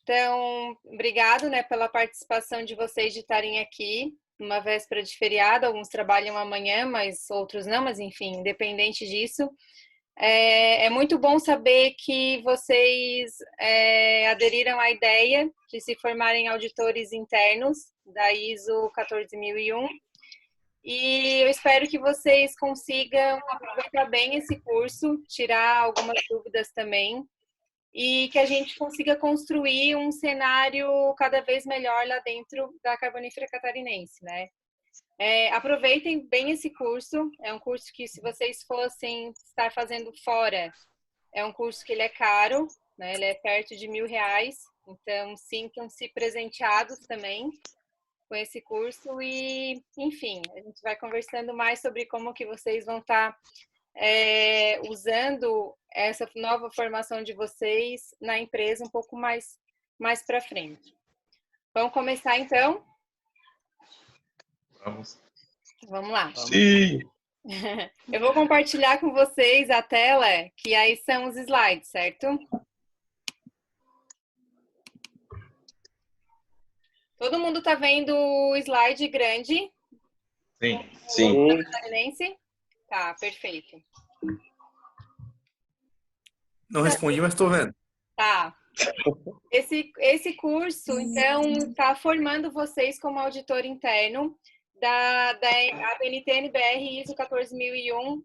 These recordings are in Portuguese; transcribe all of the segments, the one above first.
Então, obrigado, né, pela participação de vocês de estarem aqui, numa véspera de feriado. Alguns trabalham amanhã, mas outros não, mas enfim, independente disso. É muito bom saber que vocês aderiram à ideia de se formarem auditores internos da ISO 14001. E eu espero que vocês consigam aproveitar bem esse curso, tirar algumas dúvidas também, e que a gente consiga construir um cenário cada vez melhor lá dentro da Carbonífera Catarinense, né? Aproveitem bem esse curso, é um curso que, se vocês fossem estar fazendo fora, é um curso que ele é caro, né? Ele é perto de R$ 1.000, então sintam-se presenteados também com esse curso e, enfim, a gente vai conversando mais sobre como que vocês vão estar usando essa nova formação de vocês na empresa um pouco mais para frente. Vamos começar, então? Vamos lá. Sim! Eu vou compartilhar com vocês a tela, que aí são os slides, certo? Todo mundo está vendo o slide grande? Sim. Sim. Tá, perfeito. Não respondi, mas estou vendo. Tá. Esse curso, então, está formando vocês como auditor interno da ABNT-NBR ISO 14001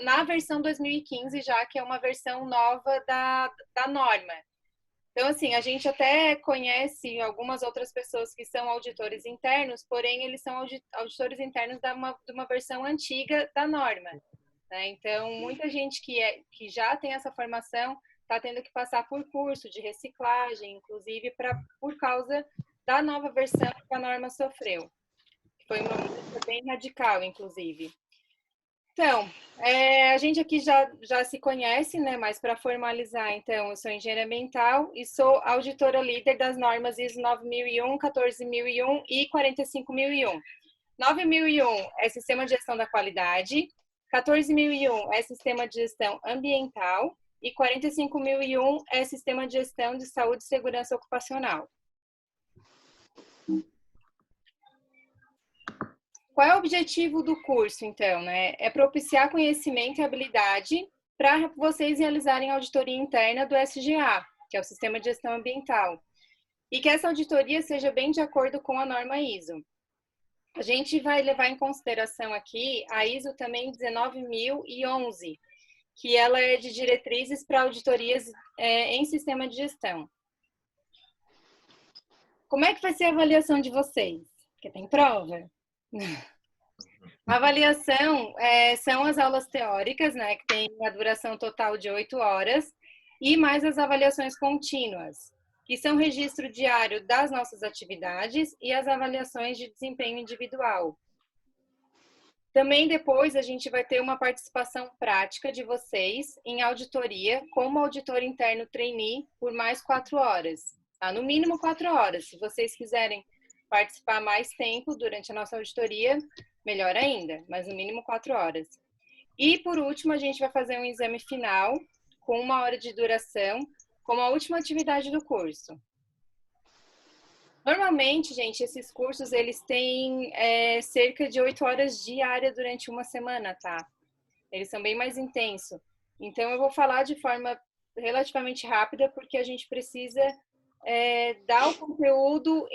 na versão 2015, já que é uma versão nova da norma. Então, assim, a gente até conhece algumas outras pessoas que são auditores internos, porém, eles são auditores internos de uma versão antiga da norma, né? Então, muita gente que já tem essa formação está tendo que passar por curso de reciclagem, inclusive por causa da nova versão que a norma sofreu. Foi uma mudança bem radical, inclusive. Então, a gente aqui já se conhece, né? Mas para formalizar, então, eu sou engenheira ambiental e sou auditora líder das normas ISO 9001, 14001 e 45001. 9001 é Sistema de Gestão da Qualidade, 14001 é Sistema de Gestão Ambiental e 45001 é Sistema de Gestão de Saúde e Segurança Ocupacional. Qual é o objetivo do curso, então, né? É propiciar conhecimento e habilidade para vocês realizarem a auditoria interna do SGA, que é o Sistema de Gestão Ambiental, e que essa auditoria seja bem de acordo com a norma ISO. A gente vai levar em consideração aqui a ISO também 19011, que ela é de diretrizes para auditorias em sistema de gestão. Como é que vai ser a avaliação de vocês? Porque tem prova. A avaliação são as aulas teóricas, né, que tem a duração total de 8 horas, e mais as avaliações contínuas, que são registro diário das nossas atividades e as avaliações de desempenho individual. Também depois a gente vai ter uma participação prática de vocês em auditoria como auditor interno trainee por mais 4 horas. Tá? No mínimo 4 horas. Se vocês quiserem participar mais tempo durante a nossa auditoria, melhor ainda, mas no mínimo 4 horas. E por último, a gente vai fazer um exame final com 1 hora de duração, como a última atividade do curso. Normalmente, gente, esses cursos, eles têm cerca de 8 horas diárias durante uma semana, tá? Eles são bem mais intensos. Então, eu vou falar de forma relativamente rápida, porque a gente precisa dar o conteúdo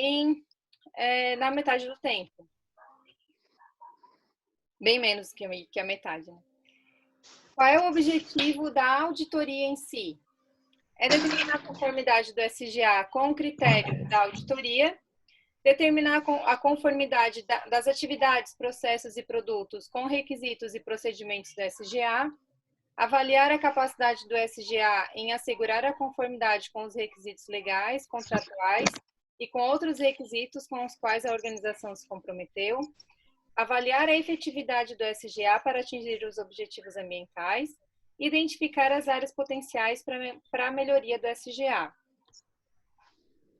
na metade do tempo. Bem menos que a metade, né? Qual é o objetivo da auditoria em si? É determinar a conformidade do SGA com o critério da auditoria, determinar a conformidade das atividades, processos e produtos com requisitos e procedimentos do SGA, avaliar a capacidade do SGA em assegurar a conformidade com os requisitos legais, contratuais e com outros requisitos com os quais a organização se comprometeu, avaliar a efetividade do SGA para atingir os objetivos ambientais, identificar as áreas potenciais para a melhoria do SGA.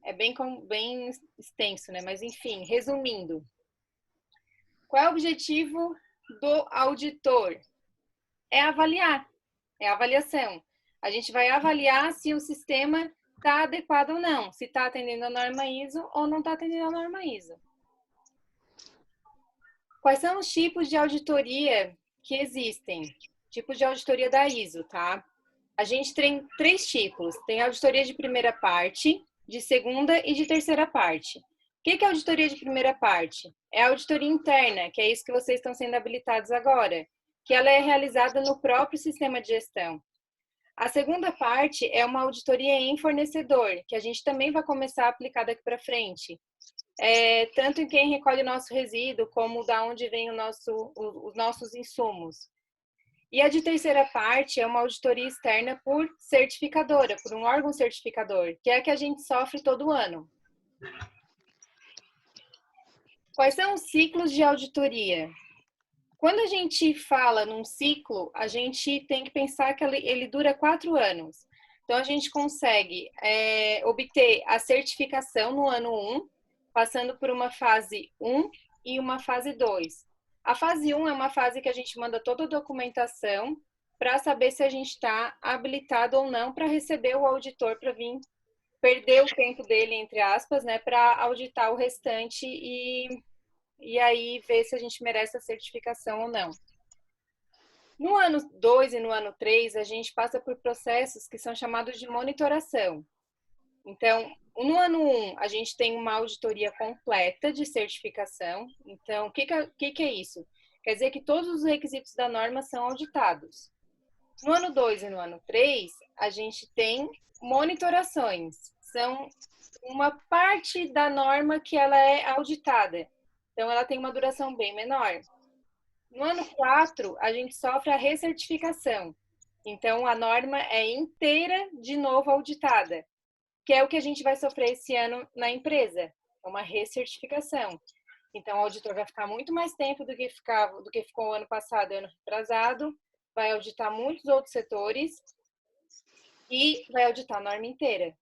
É bem extenso, né? Mas, enfim, resumindo. Qual é o objetivo do auditor? É avaliar, é a avaliação. A gente vai avaliar se o sistema está adequado ou não, se está atendendo a norma ISO ou não está atendendo a norma ISO. Quais são os tipos de auditoria que existem? Tipos de auditoria da ISO, tá? A gente tem 3 tipos. Tem auditoria de primeira parte, de segunda e de terceira parte. O que é auditoria de primeira parte? É a auditoria interna, que é isso que vocês estão sendo habilitados agora, que ela é realizada no próprio sistema de gestão. A segunda parte é uma auditoria em fornecedor, que a gente também vai começar a aplicar daqui para frente. Tanto em quem recolhe o nosso resíduo, como da onde vem os nossos insumos. E a de terceira parte é uma auditoria externa por certificadora, por um órgão certificador, que é a que a gente sofre todo ano. Quais são os ciclos de auditoria? Quando a gente fala num ciclo, a gente tem que pensar que ele dura 4 anos. Então, a gente consegue obter a certificação no ano 1, passando por uma fase 1 e uma fase 2. A fase 1 é uma fase que a gente manda toda a documentação para saber se a gente está habilitado ou não para receber o auditor para vir perder o tempo dele, entre aspas, né, para auditar o restante e aí ver se a gente merece a certificação ou não. No ano 2 e no ano 3, a gente passa por processos que são chamados de monitoração. Então, no ano 1, a gente tem uma auditoria completa de certificação. Então, o que é isso? Quer dizer que todos os requisitos da norma são auditados. No ano 2 e no ano 3, a gente tem monitorações. São uma parte da norma que ela é auditada. Então, ela tem uma duração bem menor. No ano 4, a gente sofre a recertificação. Então, a norma é inteira de novo auditada, que é o que a gente vai sofrer esse ano na empresa, é uma recertificação. Então, o auditor vai ficar muito mais tempo do que ficou o ano passado, ano retrasado, vai auditar muitos outros setores e vai auditar a norma inteira.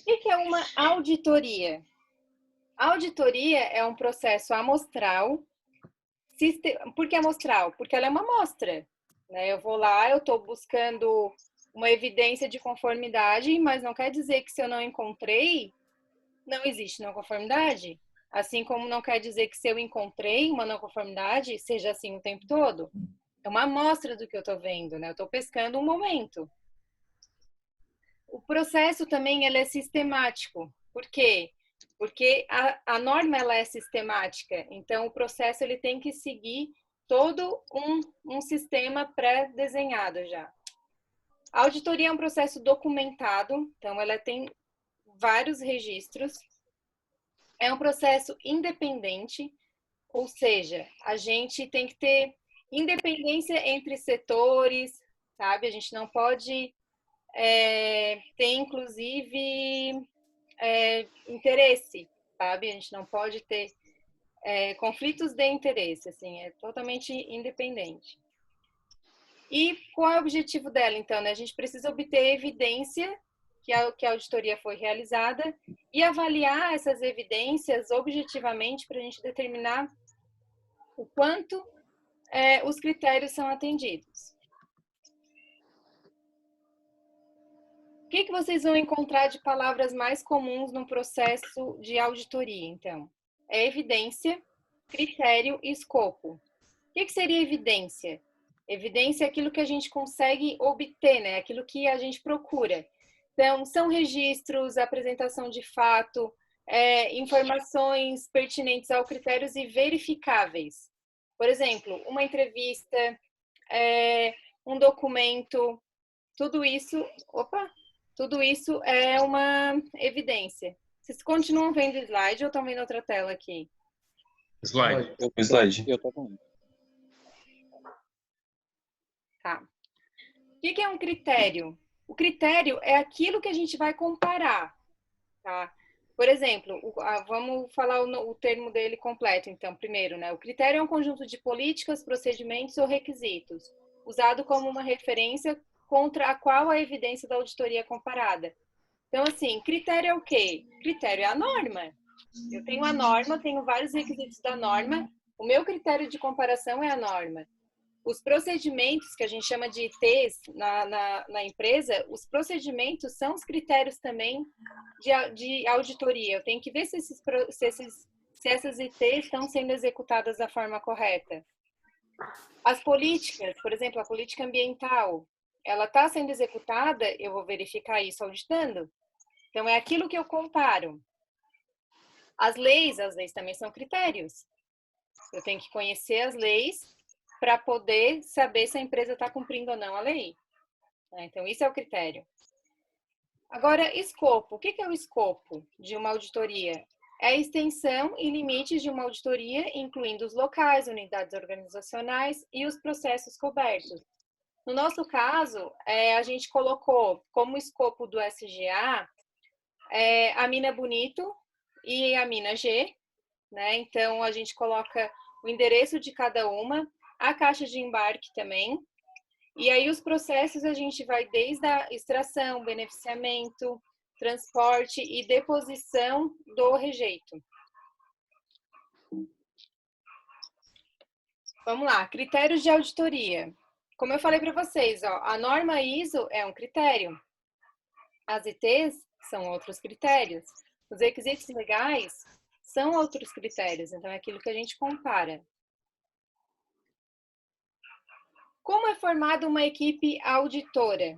O que é uma auditoria? A auditoria é um processo amostral. Por que amostral? Porque ela é uma amostra. Né? Eu vou lá, eu estou buscando uma evidência de conformidade, mas não quer dizer que se eu não encontrei, não existe não conformidade. Assim como não quer dizer que se eu encontrei uma não conformidade, seja assim o tempo todo. É uma amostra do que eu estou vendo, né? Eu estou pescando um momento. O processo também ele é sistemático. Por quê? Porque a norma ela é sistemática. Então, o processo ele tem que seguir todo um sistema pré-desenhado já. A auditoria é um processo documentado. Então, ela tem vários registros. É um processo independente. Ou seja, a gente tem que ter independência entre setores, sabe? A gente não pode ter, inclusive, interesse, sabe? A gente não pode ter conflitos de interesse, assim, é totalmente independente. E qual é o objetivo dela, então? Né? A gente precisa obter evidência que a auditoria foi realizada e avaliar essas evidências objetivamente para a gente determinar o quanto os critérios são atendidos. O que vocês vão encontrar de palavras mais comuns no processo de auditoria, então? É evidência, critério e escopo. O que seria evidência? Evidência é aquilo que a gente consegue obter, né? Aquilo que a gente procura. Então, são registros, apresentação de fato, informações pertinentes ao critérios e verificáveis. Por exemplo, uma entrevista, um documento, tudo isso é uma evidência. Vocês continuam vendo o slide ou estão vendo outra tela aqui? Slide. Eu tô com. Tá. O que é um critério? O critério é aquilo que a gente vai comparar, tá? Por exemplo, vamos falar o termo dele completo, então, primeiro, né? O critério é um conjunto de políticas, procedimentos ou requisitos, usado como uma referência contra a qual a evidência da auditoria é comparada. Então, assim, critério é o quê? Critério é a norma. Eu tenho a norma, tenho vários requisitos da norma, o meu critério de comparação é a norma. Os procedimentos, que a gente chama de ITs na empresa, os procedimentos são os critérios também de auditoria. Eu tenho que ver se essas ITs estão sendo executadas da forma correta. As políticas, por exemplo, a política ambiental, ela está sendo executada, eu vou verificar isso auditando. Então, é aquilo que eu comparo. As leis também são critérios. Eu tenho que conhecer as leis para poder saber se a empresa está cumprindo ou não a lei. Então, isso é o critério. Agora, escopo. O que é o escopo de uma auditoria? É a extensão e limites de uma auditoria, incluindo os locais, unidades organizacionais e os processos cobertos. No nosso caso, a gente colocou como escopo do SGA a mina Bonito e a mina G, né? Então, a gente coloca o endereço de cada uma, a caixa de embarque também. E aí, os processos a gente vai desde a extração, beneficiamento, transporte e deposição do rejeito. Vamos lá, critérios de auditoria. Como eu falei para vocês, ó, a norma ISO é um critério. As ITs são outros critérios. Os requisitos legais são outros critérios. Então, é aquilo que a gente compara. Como é formada uma equipe auditora?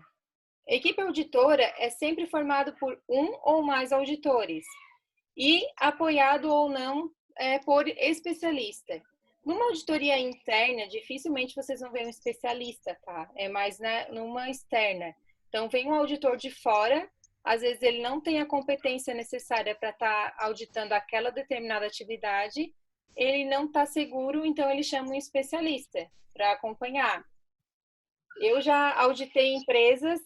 A equipe auditora é sempre formada por um ou mais auditores e apoiado ou não por especialista. Numa auditoria interna, dificilmente vocês vão ver um especialista, tá? É mais numa externa. Então, vem um auditor de fora, às vezes ele não tem a competência necessária para estar auditando aquela determinada atividade, ele não está seguro, então ele chama um especialista para acompanhar. Eu já auditei empresas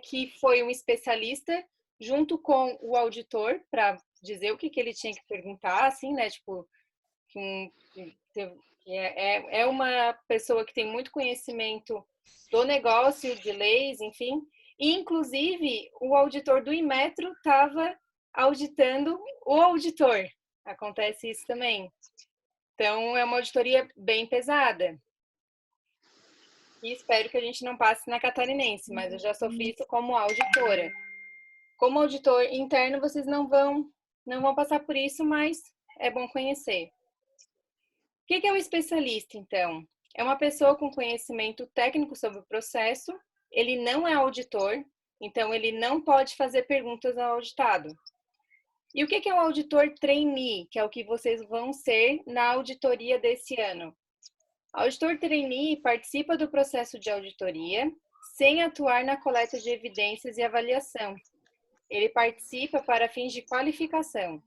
que foi um especialista junto com o auditor para dizer o que ele tinha que perguntar, assim, né? Tipo, é uma pessoa que tem muito conhecimento do negócio, de leis, enfim. E, inclusive, o auditor do Inmetro estava auditando o auditor. Acontece isso também. Então, é uma auditoria bem pesada. E espero que a gente não passe na catarinense, mas eu já sofri isso como auditora. Como auditor interno, vocês não vão passar por isso, mas é bom conhecer. O que é um especialista, então? É uma pessoa com conhecimento técnico sobre o processo, ele não é auditor, então ele não pode fazer perguntas ao auditado. E o que é um auditor trainee, que é o que vocês vão ser na auditoria desse ano? O auditor trainee participa do processo de auditoria sem atuar na coleta de evidências e avaliação. Ele participa para fins de qualificação.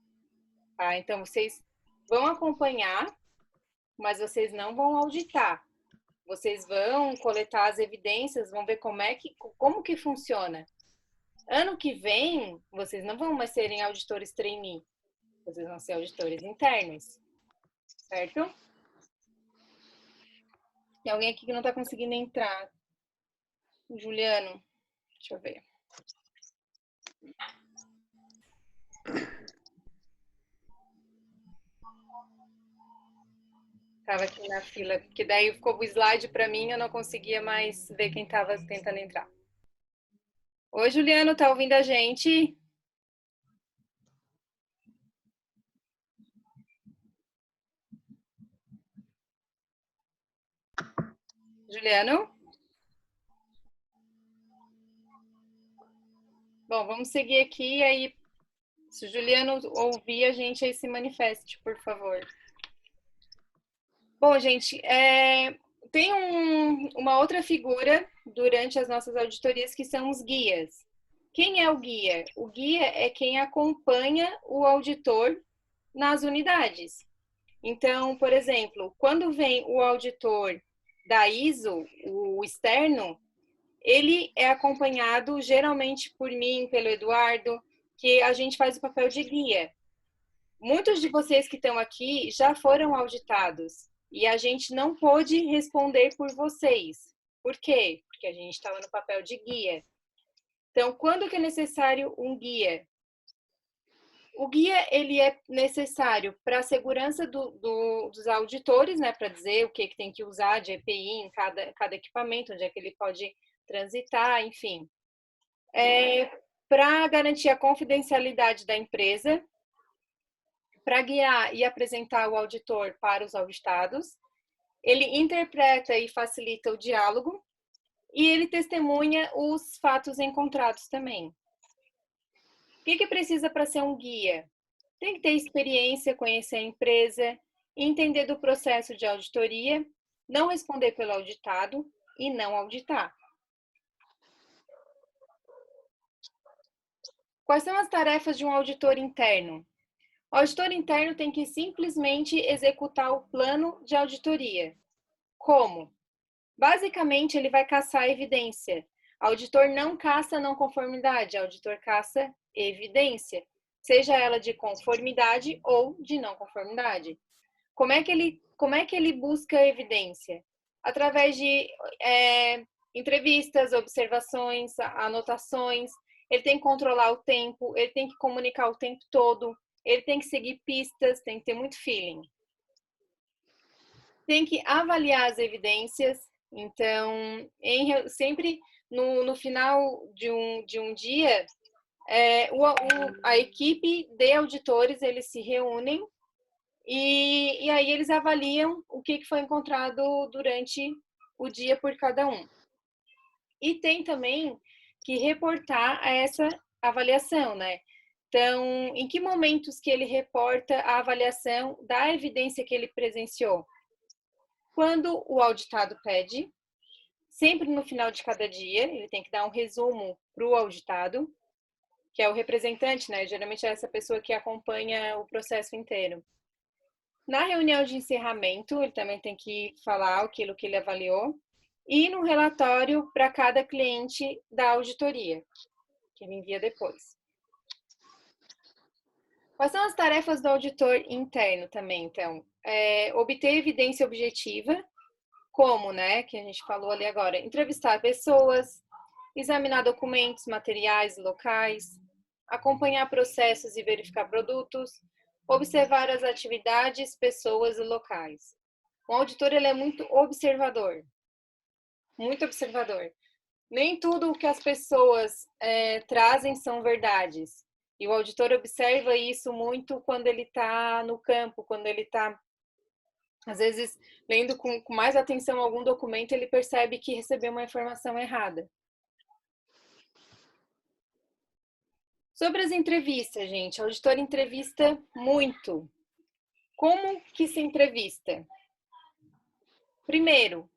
Tá? Então, vocês vão acompanhar, mas vocês não vão auditar. Vocês vão coletar as evidências, vão ver como que funciona. Ano que vem, vocês não vão mais serem auditores trainee. Vocês vão ser auditores internos. Certo? Tem alguém aqui que não está conseguindo entrar. Juliano, deixa eu ver. Estava aqui na fila, que daí ficou o slide para mim, eu não conseguia mais ver quem estava tentando entrar. Oi, Juliano, tá ouvindo a gente? Juliano? Bom, vamos seguir aqui, aí se o Juliano ouvir, a gente aí se manifeste, por favor. Bom, gente, tem uma outra figura durante as nossas auditorias que são os guias. Quem é o guia? O guia é quem acompanha o auditor nas unidades. Então, por exemplo, quando vem o auditor da ISO, o externo, ele é acompanhado geralmente por mim, pelo Eduardo, que a gente faz o papel de guia. Muitos de vocês que estão aqui já foram auditados e a gente não pôde responder por vocês. Por quê? Porque a gente estava no papel de guia. Então, quando que é necessário um guia? O guia, ele é necessário para a segurança dos auditores, né, para dizer o que tem que usar de EPI em cada equipamento, onde é que ele pode transitar, enfim. Para garantir a confidencialidade da empresa, para guiar e apresentar o auditor para os auditados, ele interpreta e facilita o diálogo e ele testemunha os fatos encontrados também. O que precisa para ser um guia? Tem que ter experiência, conhecer a empresa, entender do processo de auditoria, não responder pelo auditado e não auditar. Quais são as tarefas de um auditor interno? O auditor interno tem que simplesmente executar o plano de auditoria. Como? Basicamente, ele vai caçar evidência. Auditor não caça não conformidade, auditor caça evidência, seja ela de conformidade ou de não conformidade. Como é que ele busca evidência? Através de entrevistas, observações, anotações. Ele tem que controlar o tempo, ele tem que comunicar o tempo todo, ele tem que seguir pistas, tem que ter muito feeling. Tem que avaliar as evidências. Então, sempre no final de um dia, a equipe de auditores, eles se reúnem e aí eles avaliam o que foi encontrado durante o dia por cada um. E tem também que reportar essa avaliação, né? Então, em que momentos que ele reporta a avaliação da evidência que ele presenciou? Quando o auditado pede, sempre no final de cada dia, ele tem que dar um resumo para o auditado, que é o representante, né? Geralmente é essa pessoa que acompanha o processo inteiro. Na reunião de encerramento, ele também tem que falar aquilo que ele avaliou. E no relatório para cada cliente da auditoria, que ele envia depois. Quais são as tarefas do auditor interno também, então? Obter evidência objetiva, como, né, que a gente falou ali agora, entrevistar pessoas, examinar documentos, materiais, locais, acompanhar processos e verificar produtos, observar as atividades, pessoas e locais. O auditor, ele é muito observador. Muito observador. Nem tudo o que as pessoas trazem são verdades. E o auditor observa isso muito quando ele está no campo, quando ele está, às vezes, lendo com mais atenção algum documento, ele percebe que recebeu uma informação errada. Sobre as entrevistas, gente, o auditor entrevista muito. Como que se entrevista? Primeiro,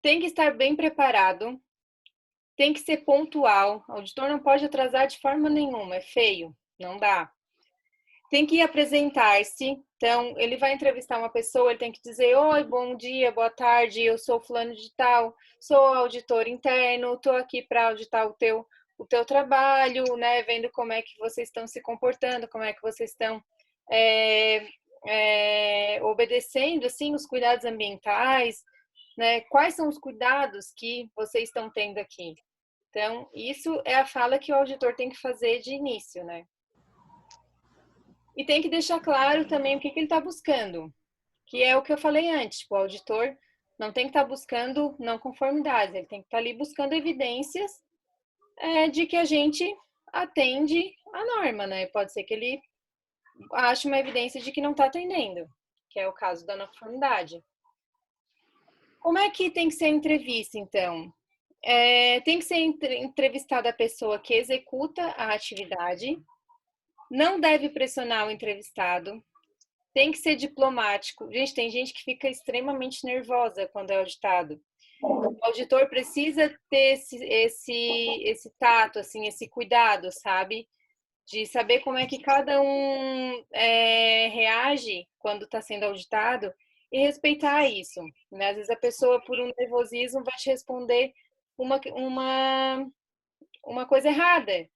tem que estar bem preparado, tem que ser pontual. O auditor não pode atrasar de forma nenhuma, é feio, não dá. Tem que apresentar-se. Então, ele vai entrevistar uma pessoa, ele tem que dizer: oi, bom dia, boa tarde, eu sou fulano de tal, sou auditor interno, estou aqui para auditar o teu trabalho, né? Vendo como é que vocês estão se comportando, como é que vocês estão obedecendo, assim, os cuidados ambientais, né? Quais são os cuidados que vocês estão tendo aqui? Então, isso é a fala que o auditor tem que fazer de início, né? E tem que deixar claro também o que ele está buscando, que é o que eu falei antes, tipo, o auditor não tem que estar buscando não conformidades, ele tem que estar ali buscando evidências de que a gente atende a norma, né? Pode ser que ele ache uma evidência de que não está atendendo, que é o caso da não conformidade. Como é que tem que ser a entrevista, então? Tem que ser entrevistada a pessoa que executa a atividade, não deve pressionar o entrevistado, tem que ser diplomático. Gente, tem gente que fica extremamente nervosa quando é auditado. O auditor precisa ter esse tato, assim, esse cuidado, sabe? De saber como é que cada um reage quando está sendo auditado e respeitar isso, né? Às vezes a pessoa, por um nervosismo, vai te responder uma coisa errada.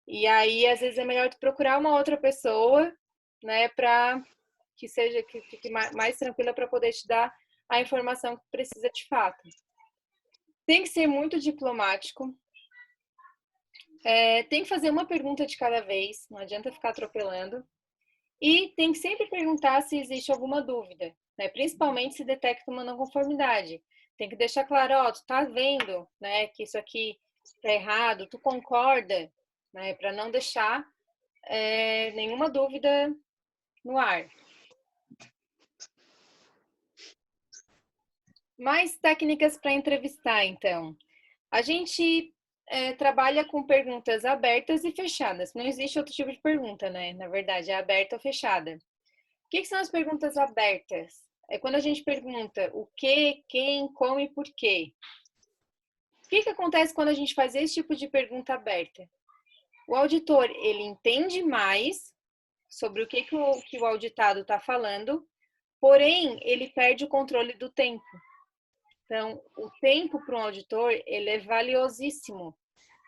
E aí, às vezes, é melhor tu procurar uma outra pessoa, né, para que fique mais tranquila para poder te dar a informação que precisa de fato. Tem que ser muito diplomático. Tem que fazer uma pergunta de cada vez, não adianta ficar atropelando. E tem que sempre perguntar se existe alguma dúvida, né? Principalmente se detecta uma não conformidade. Tem que deixar claro, ó, tu tá vendo, né, que isso aqui tá errado, tu concorda, né, para não deixar nenhuma dúvida no ar. Mais técnicas para entrevistar, então. A gente trabalha com perguntas abertas e fechadas. Não existe outro tipo de pergunta, né? Na verdade, é aberta ou fechada. O que são as perguntas abertas? É quando a gente pergunta o que, quem, como e por quê. O que acontece quando a gente faz esse tipo de pergunta aberta? O auditor, ele entende mais sobre o que o auditado está falando, porém, ele perde o controle do tempo. Então, o tempo para um auditor, ele é valiosíssimo.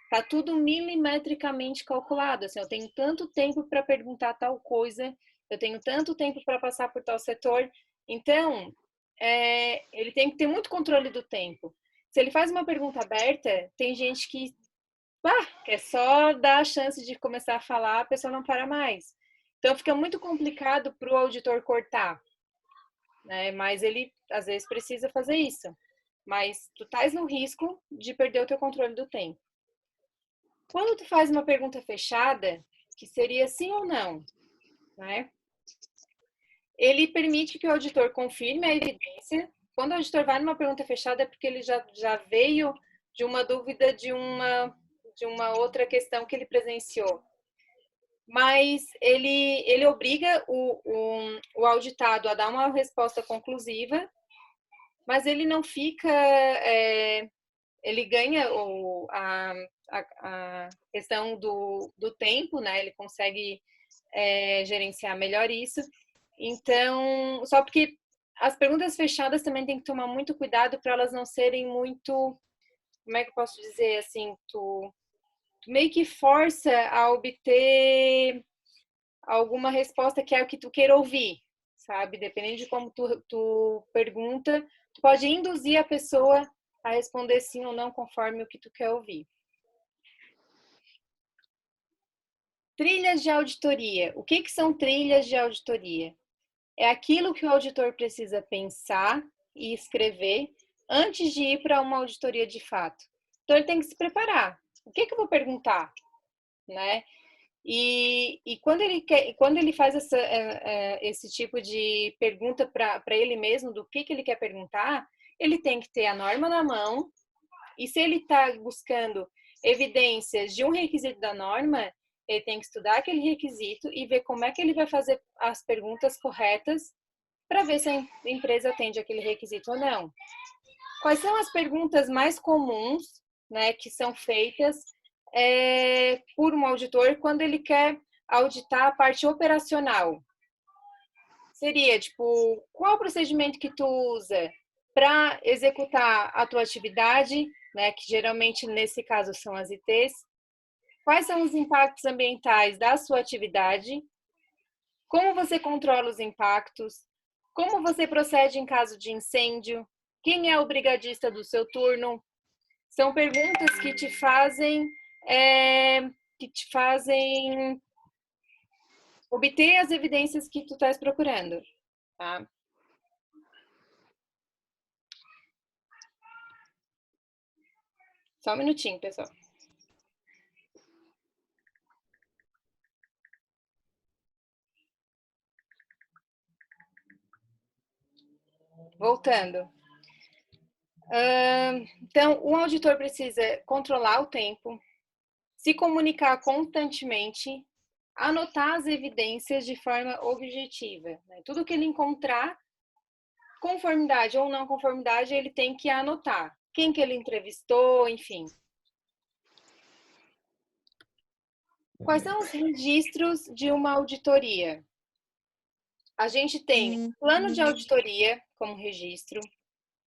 Tá tudo milimetricamente calculado. Assim, eu tenho tanto tempo para perguntar tal coisa, eu tenho tanto tempo para passar por tal setor. Então, ele tem que ter muito controle do tempo. Se ele faz uma pergunta aberta, tem gente que quer só dar a chance de começar a falar, a pessoa não para mais. Então, fica muito complicado para o auditor cortar, né? Mas ele, às vezes, precisa fazer isso. Mas tu estás no risco de perder o teu controle do tempo. Quando tu faz uma pergunta fechada, que seria sim ou não, né? Ele permite que o auditor confirme a evidência. Quando o auditor vai numa pergunta fechada é porque ele já veio de uma dúvida de uma outra questão que ele presenciou. Mas ele obriga o auditado a dar uma resposta conclusiva, mas ele não fica... ele ganha a questão do tempo, né? Ele consegue gerenciar melhor isso. Então, só porque as perguntas fechadas também tem que tomar muito cuidado para elas não serem muito, como é que eu posso dizer, assim, tu meio que força a obter alguma resposta que é o que tu queira ouvir, sabe? Dependendo de como tu pergunta, tu pode induzir a pessoa a responder sim ou não conforme o que tu quer ouvir. Trilhas de auditoria. O que são trilhas de auditoria? É aquilo que o auditor precisa pensar e escrever antes de ir para uma auditoria de fato. Então, ele tem que se preparar. O que eu vou perguntar? Né? E quando ele faz esse tipo de pergunta para ele mesmo do que ele quer perguntar, ele tem que ter a norma na mão. E se ele está buscando evidências de um requisito da norma, ele tem que estudar aquele requisito e ver como é que ele vai fazer as perguntas corretas para ver se a empresa atende aquele requisito ou não. Quais são as perguntas mais comuns, né, que são feitas por um auditor quando ele quer auditar a parte operacional? Seria, tipo, qual o procedimento que tu usa para executar a tua atividade, né, que geralmente nesse caso são as ITs? Quais são os impactos ambientais da sua atividade? Como você controla os impactos? Como você procede em caso de incêndio? Quem é o brigadista do seu turno? São perguntas que te fazem obter as evidências que tu estás procurando, tá? Só um minutinho, pessoal. Voltando. Então, o auditor precisa controlar o tempo, se comunicar constantemente, anotar as evidências de forma objetiva, né? Tudo que ele encontrar, conformidade ou não conformidade, ele tem que anotar. Quem que ele entrevistou, enfim. Quais são os registros de uma auditoria? A gente tem plano de auditoria como registro,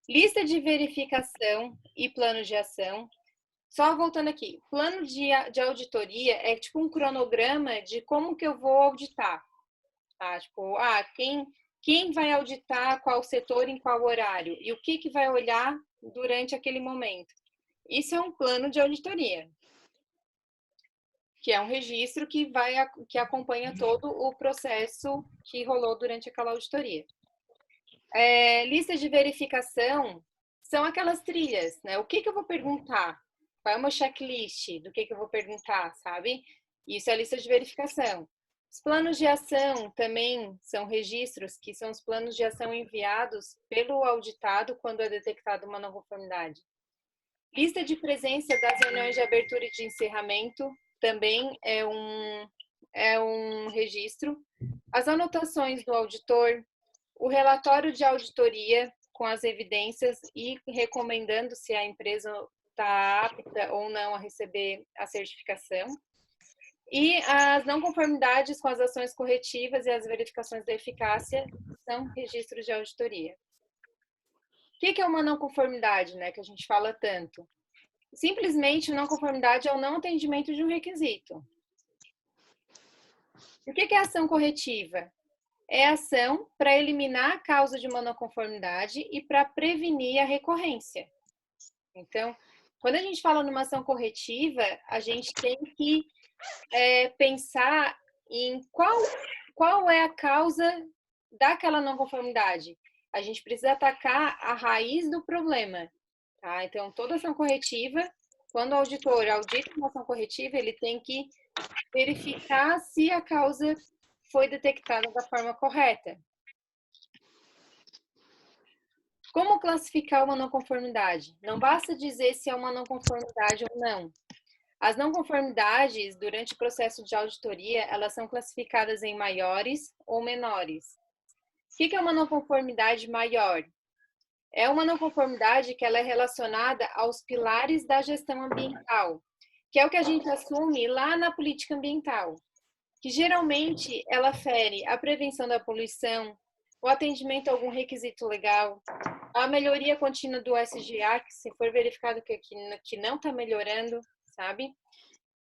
lista de verificação e plano de ação. Só voltando aqui, plano de auditoria é tipo um cronograma de como que eu vou auditar. Tá? Tipo, quem vai auditar qual setor em qual horário e o que vai olhar durante aquele momento. Isso é um plano de auditoria. que é um registro que acompanha todo o processo que rolou durante aquela auditoria. Lista de verificação são aquelas trilhas, né? O que eu vou perguntar? Qual é uma checklist do que eu vou perguntar, sabe? Isso é a lista de verificação. Os planos de ação também são registros, que são os planos de ação enviados pelo auditado quando é detectada uma não conformidade. Lista de presença das reuniões de abertura e de encerramento também é um registro. As anotações do auditor, o relatório de auditoria com as evidências e recomendando se a empresa está apta ou não a receber a certificação. E as não conformidades com as ações corretivas e as verificações da eficácia são registros de auditoria. O que é uma não conformidade, né, que a gente fala tanto? Simplesmente, não conformidade é o não atendimento de um requisito. O que é ação corretiva? É ação para eliminar a causa de uma não conformidade e para prevenir a recorrência. Então, quando a gente fala numa ação corretiva, a gente tem que pensar em qual é a causa daquela não conformidade. A gente precisa atacar a raiz do problema. Tá? Então, toda ação corretiva, quando o auditor audita uma ação corretiva, ele tem que verificar se a causa foi detectada da forma correta. Como classificar uma não conformidade? Não basta dizer se é uma não conformidade ou não. As não conformidades, durante o processo de auditoria, elas são classificadas em maiores ou menores. O que é uma não conformidade maior? É uma não conformidade que ela é relacionada aos pilares da gestão ambiental, que é o que a gente assume lá na política ambiental, que geralmente ela fere a prevenção da poluição, o atendimento a algum requisito legal, a melhoria contínua do SGA, que se for verificado que não está melhorando, sabe?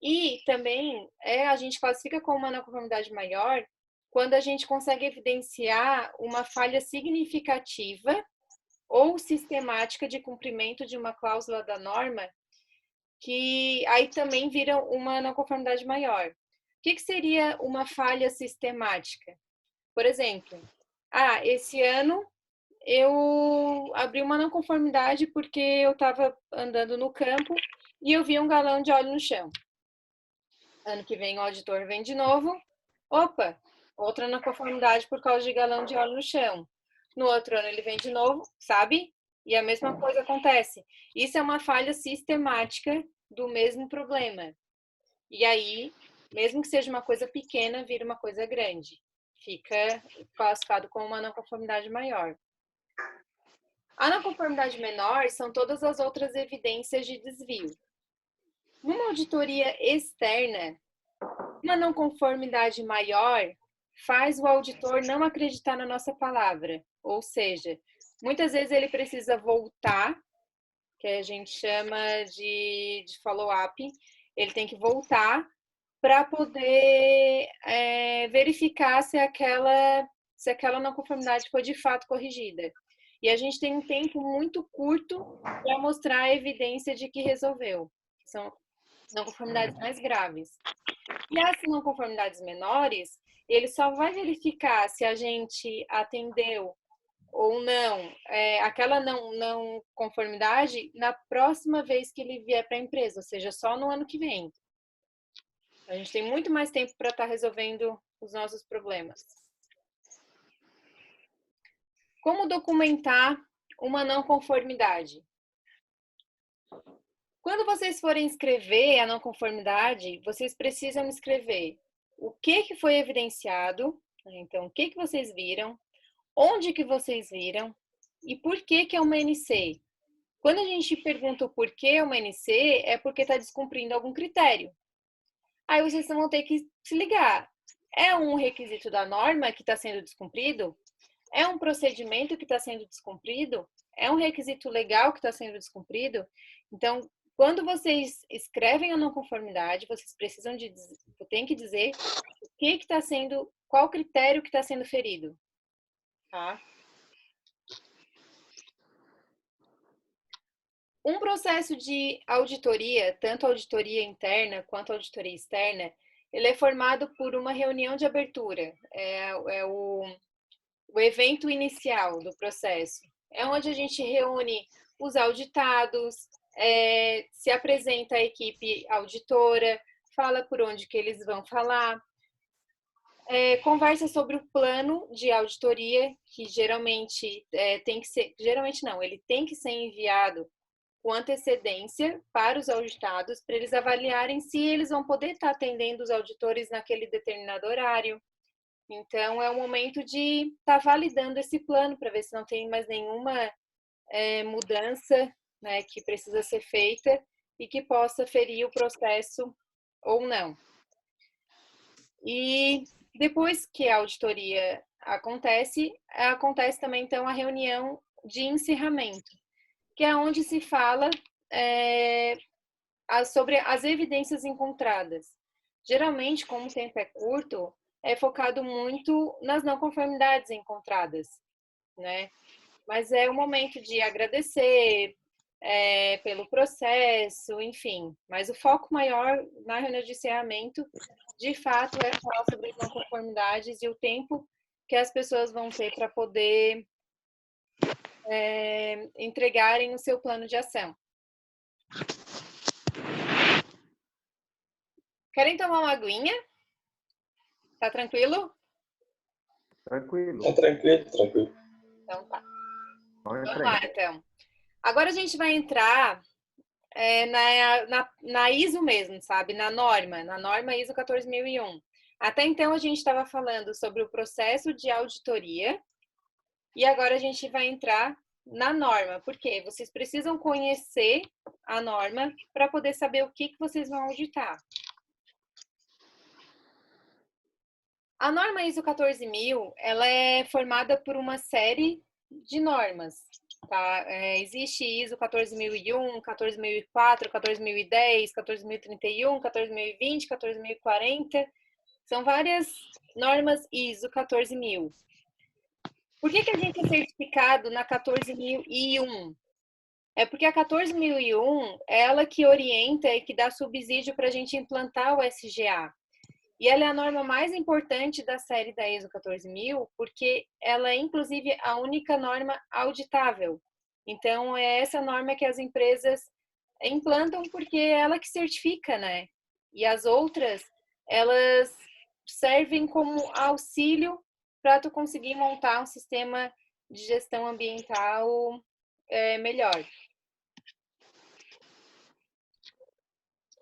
E também a gente classifica como uma não conformidade maior quando a gente consegue evidenciar uma falha significativa ou sistemática de cumprimento de uma cláusula da norma, que aí também vira uma não conformidade maior. O que seria uma falha sistemática? Por exemplo, esse ano eu abri uma não conformidade porque eu estava andando no campo e eu vi um galão de óleo no chão. Ano que vem o auditor vem de novo. Opa, outra não conformidade por causa de galão de óleo no chão. No outro ano ele vem de novo, sabe? E a mesma coisa acontece. Isso é uma falha sistemática do mesmo problema. E aí, mesmo que seja uma coisa pequena, vira uma coisa grande. Fica classificado como uma não conformidade maior. A não conformidade menor são todas as outras evidências de desvio. Numa auditoria externa, uma não conformidade maior faz o auditor não acreditar na nossa palavra. Ou seja, muitas vezes ele precisa voltar, que a gente chama de follow-up, ele tem que voltar para poder verificar se aquela não conformidade foi de fato corrigida. E a gente tem um tempo muito curto para mostrar a evidência de que resolveu. São não conformidades mais graves. E as não conformidades menores, ele só vai verificar se a gente atendeu ou não aquela não conformidade na próxima vez que ele vier para a empresa, ou seja, só no ano que vem. A gente tem muito mais tempo para estar resolvendo os nossos problemas. Como documentar uma não conformidade? Quando vocês forem escrever a não conformidade, vocês precisam escrever o que foi evidenciado, então o que vocês viram, onde que vocês viram e por que é uma NC. Quando a gente pergunta o porquê é uma NC, é porque está descumprindo algum critério. Aí vocês vão ter que se ligar. É um requisito da norma que está sendo descumprido? É um procedimento que está sendo descumprido? É um requisito legal que está sendo descumprido? Então, quando vocês escrevem a não conformidade, vocês tem que dizer o que está sendo, qual critério que está sendo ferido, tá? Um processo de auditoria, tanto auditoria interna quanto auditoria externa, ele é formado por uma reunião de abertura, é o evento inicial do processo. É onde a gente reúne os auditados, se apresenta a equipe auditora, fala por onde que eles vão falar, conversa sobre o plano de auditoria, que geralmente tem que ser, geralmente não, ele tem que ser enviado com antecedência para os auditados, para eles avaliarem se eles vão poder estar atendendo os auditores naquele determinado horário. Então, é o momento de estar validando esse plano para ver se não tem mais nenhuma mudança, né, que precisa ser feita e que possa ferir o processo ou não. E depois que a auditoria acontece também, então, a reunião de encerramento, que é onde se fala sobre as evidências encontradas. Geralmente, como o tempo é curto, é focado muito nas não conformidades encontradas, né? Mas é o momento de agradecer pelo processo, enfim. Mas o foco maior na reunião de encerramento, de fato, é falar sobre as não conformidades e o tempo que as pessoas vão ter para poder entregarem o seu plano de ação. Querem tomar uma aguinha? Tá tranquilo? Tranquilo. Tá tranquilo, tranquilo. Então tá. Vamos Vamos lá, então. Agora a gente vai entrar na ISO mesmo, sabe? Na norma ISO 14001. Até então a gente estava falando sobre o processo de auditoria e agora a gente vai entrar na norma, porque vocês precisam conhecer a norma para poder saber o que vocês vão auditar. A norma ISO 14000, ela é formada por uma série de normas, tá? Existe ISO 14001, 14004, 14010, 14031, 14020, 14040. São várias normas ISO 14000. Por que a gente é certificado na 14001? É porque a 14001 é ela que orienta e que dá subsídio para a gente implantar o SGA. E ela é a norma mais importante da série da ISO 14000, porque ela é, inclusive, a única norma auditável. Então, é essa norma que as empresas implantam porque é ela que certifica, né? E as outras, elas servem como auxílio para tu conseguir montar um sistema de gestão ambiental melhor.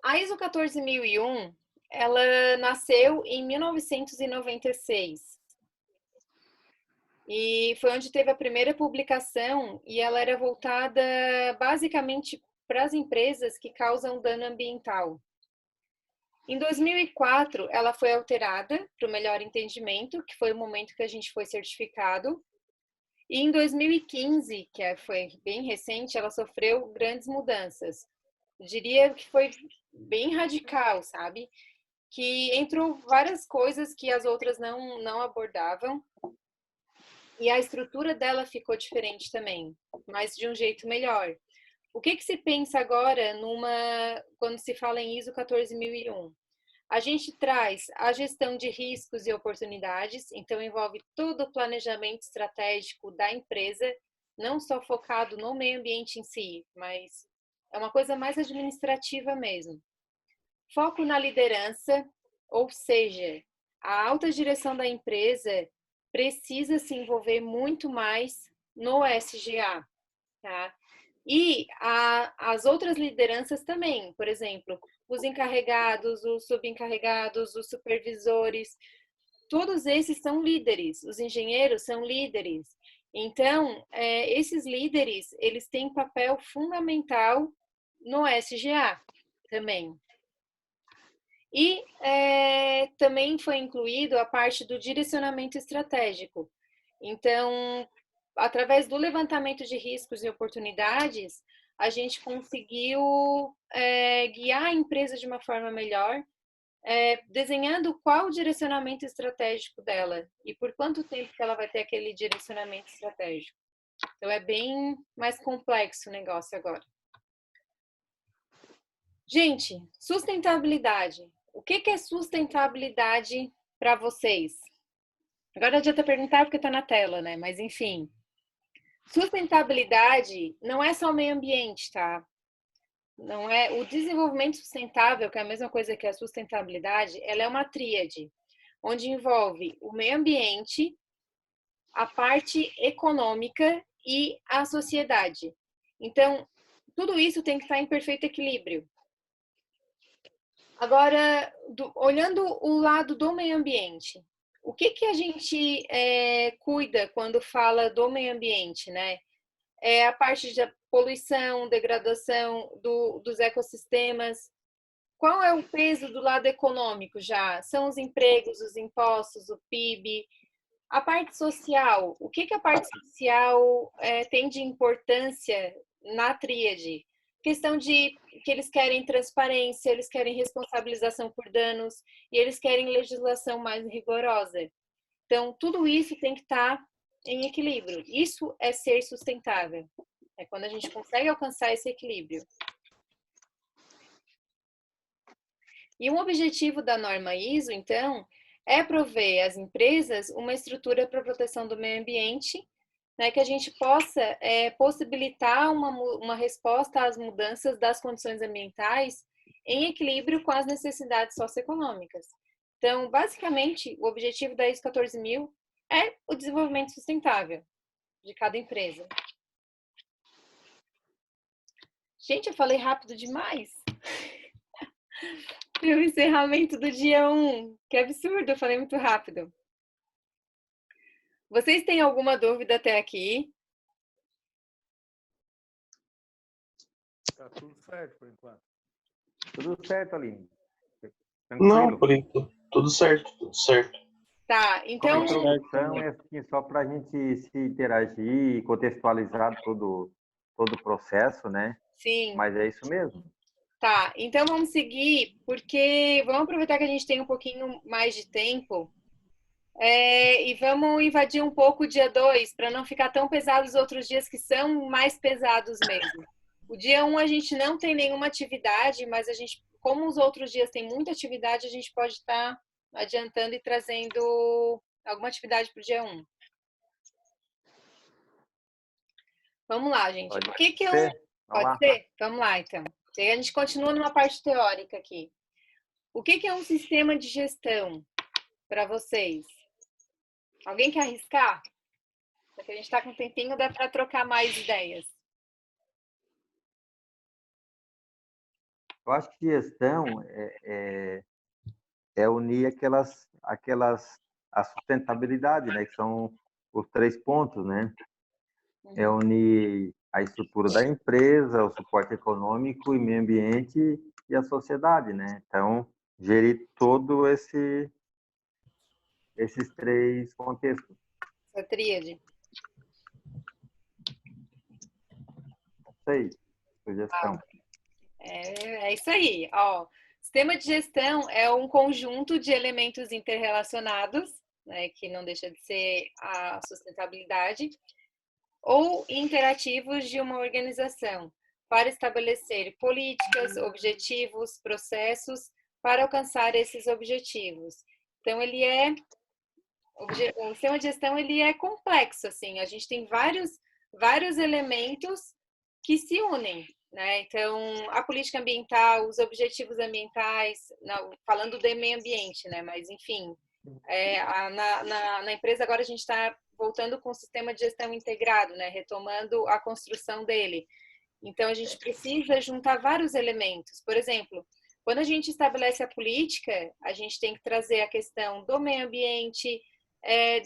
A ISO 14001, ela nasceu em 1996 e foi onde teve a primeira publicação e ela era voltada basicamente para as empresas que causam dano ambiental. Em 2004, ela foi alterada para o melhor entendimento, que foi o momento que a gente foi certificado. E em 2015, que foi bem recente, ela sofreu grandes mudanças. Eu diria que foi bem radical, sabe? Que entrou várias coisas que as outras não abordavam. E a estrutura dela ficou diferente também, mas de um jeito melhor. O que se pensa agora quando se fala em ISO 14001? A gente traz a gestão de riscos e oportunidades, então envolve todo o planejamento estratégico da empresa, não só focado no meio ambiente em si, mas é uma coisa mais administrativa mesmo. Foco na liderança, ou seja, a alta direção da empresa precisa se envolver muito mais no SGA, tá? E as outras lideranças também, por exemplo, os encarregados, os subencarregados, os supervisores, todos esses são líderes, os engenheiros são líderes. Então, esses líderes, eles têm papel fundamental no SGA também. E também foi incluído a parte do direcionamento estratégico. Então, através do levantamento de riscos e oportunidades, a gente conseguiu guiar a empresa de uma forma melhor, desenhando qual o direcionamento estratégico dela e por quanto tempo que ela vai ter aquele direcionamento estratégico. Então, é bem mais complexo o negócio agora. Gente, sustentabilidade. O que é sustentabilidade para vocês? Agora não adianta perguntar porque está na tela, né? Mas enfim. Sustentabilidade não é só o meio ambiente, tá? Não é o desenvolvimento sustentável, que é a mesma coisa que a sustentabilidade, ela é uma tríade, onde envolve o meio ambiente, a parte econômica e a sociedade. Então, tudo isso tem que estar em perfeito equilíbrio. Agora, olhando o lado do meio ambiente, o que a gente cuida quando fala do meio ambiente, né? É a parte da poluição, degradação dos ecossistemas. Qual é o peso do lado econômico já? São os empregos, os impostos, o PIB. A parte social, o que a parte social tem de importância na tríade? Questão de que eles querem transparência, eles querem responsabilização por danos e eles querem legislação mais rigorosa. Então, tudo isso tem que estar em equilíbrio. Isso é ser sustentável. É quando a gente consegue alcançar esse equilíbrio. E um objetivo da norma ISO, então, é prover às empresas uma estrutura para proteção do meio ambiente, né, que a gente possa possibilitar uma resposta às mudanças das condições ambientais em equilíbrio com as necessidades socioeconômicas. Então, basicamente, o objetivo da ISO 14000 é o desenvolvimento sustentável de cada empresa. Gente, eu falei rápido demais. O encerramento do dia 1. Que absurdo, eu falei muito rápido. Vocês têm alguma dúvida até aqui? Tá tudo certo por enquanto. Tudo certo, Aline? Não, por enquanto, tudo certo, tudo certo. Tá, Uma então... introdução é assim, só para a gente se interagir, contextualizar todo o processo, né? Sim. Mas é isso mesmo. Tá, então vamos seguir, porque vamos aproveitar que a gente tem um pouquinho mais de tempo e vamos invadir um pouco o dia 2, para não ficar tão pesado os outros dias que são mais pesados mesmo. O dia 1 a gente não tem nenhuma atividade, mas a gente, como os outros dias tem muita atividade, a gente pode estar adiantando e trazendo alguma atividade para o dia 1. Vamos lá, gente. Pode O que é ser? Pode ser? Vamos lá, então. A gente continua numa parte teórica aqui. O que é um sistema de gestão para vocês? Alguém quer arriscar? Porque a gente está com um tempinho, dá para trocar mais ideias. Eu acho que gestão é unir a sustentabilidade, né? Que são os 3 pontos, né? É unir a estrutura da empresa, o suporte econômico e meio ambiente e a sociedade, né? Então, gerir todo esses 3 contextos. Essa tríade. Isso aí, sugestão. É isso aí. Ó, sistema de gestão é um conjunto de elementos interrelacionados, né, que não deixa de ser a sustentabilidade, ou interativos de uma organização, para estabelecer políticas, objetivos, processos para alcançar esses objetivos. Então, o sistema de gestão ele é complexo, assim, a gente tem vários elementos que se unem, né? Então, a política ambiental, os objetivos ambientais, falando do meio ambiente, né? Mas, enfim, na empresa agora a gente está voltando com o sistema de gestão integrado, né? Retomando a construção dele. Então, a gente precisa juntar vários elementos. Por exemplo, quando a gente estabelece a política, a gente tem que trazer a questão do meio ambiente,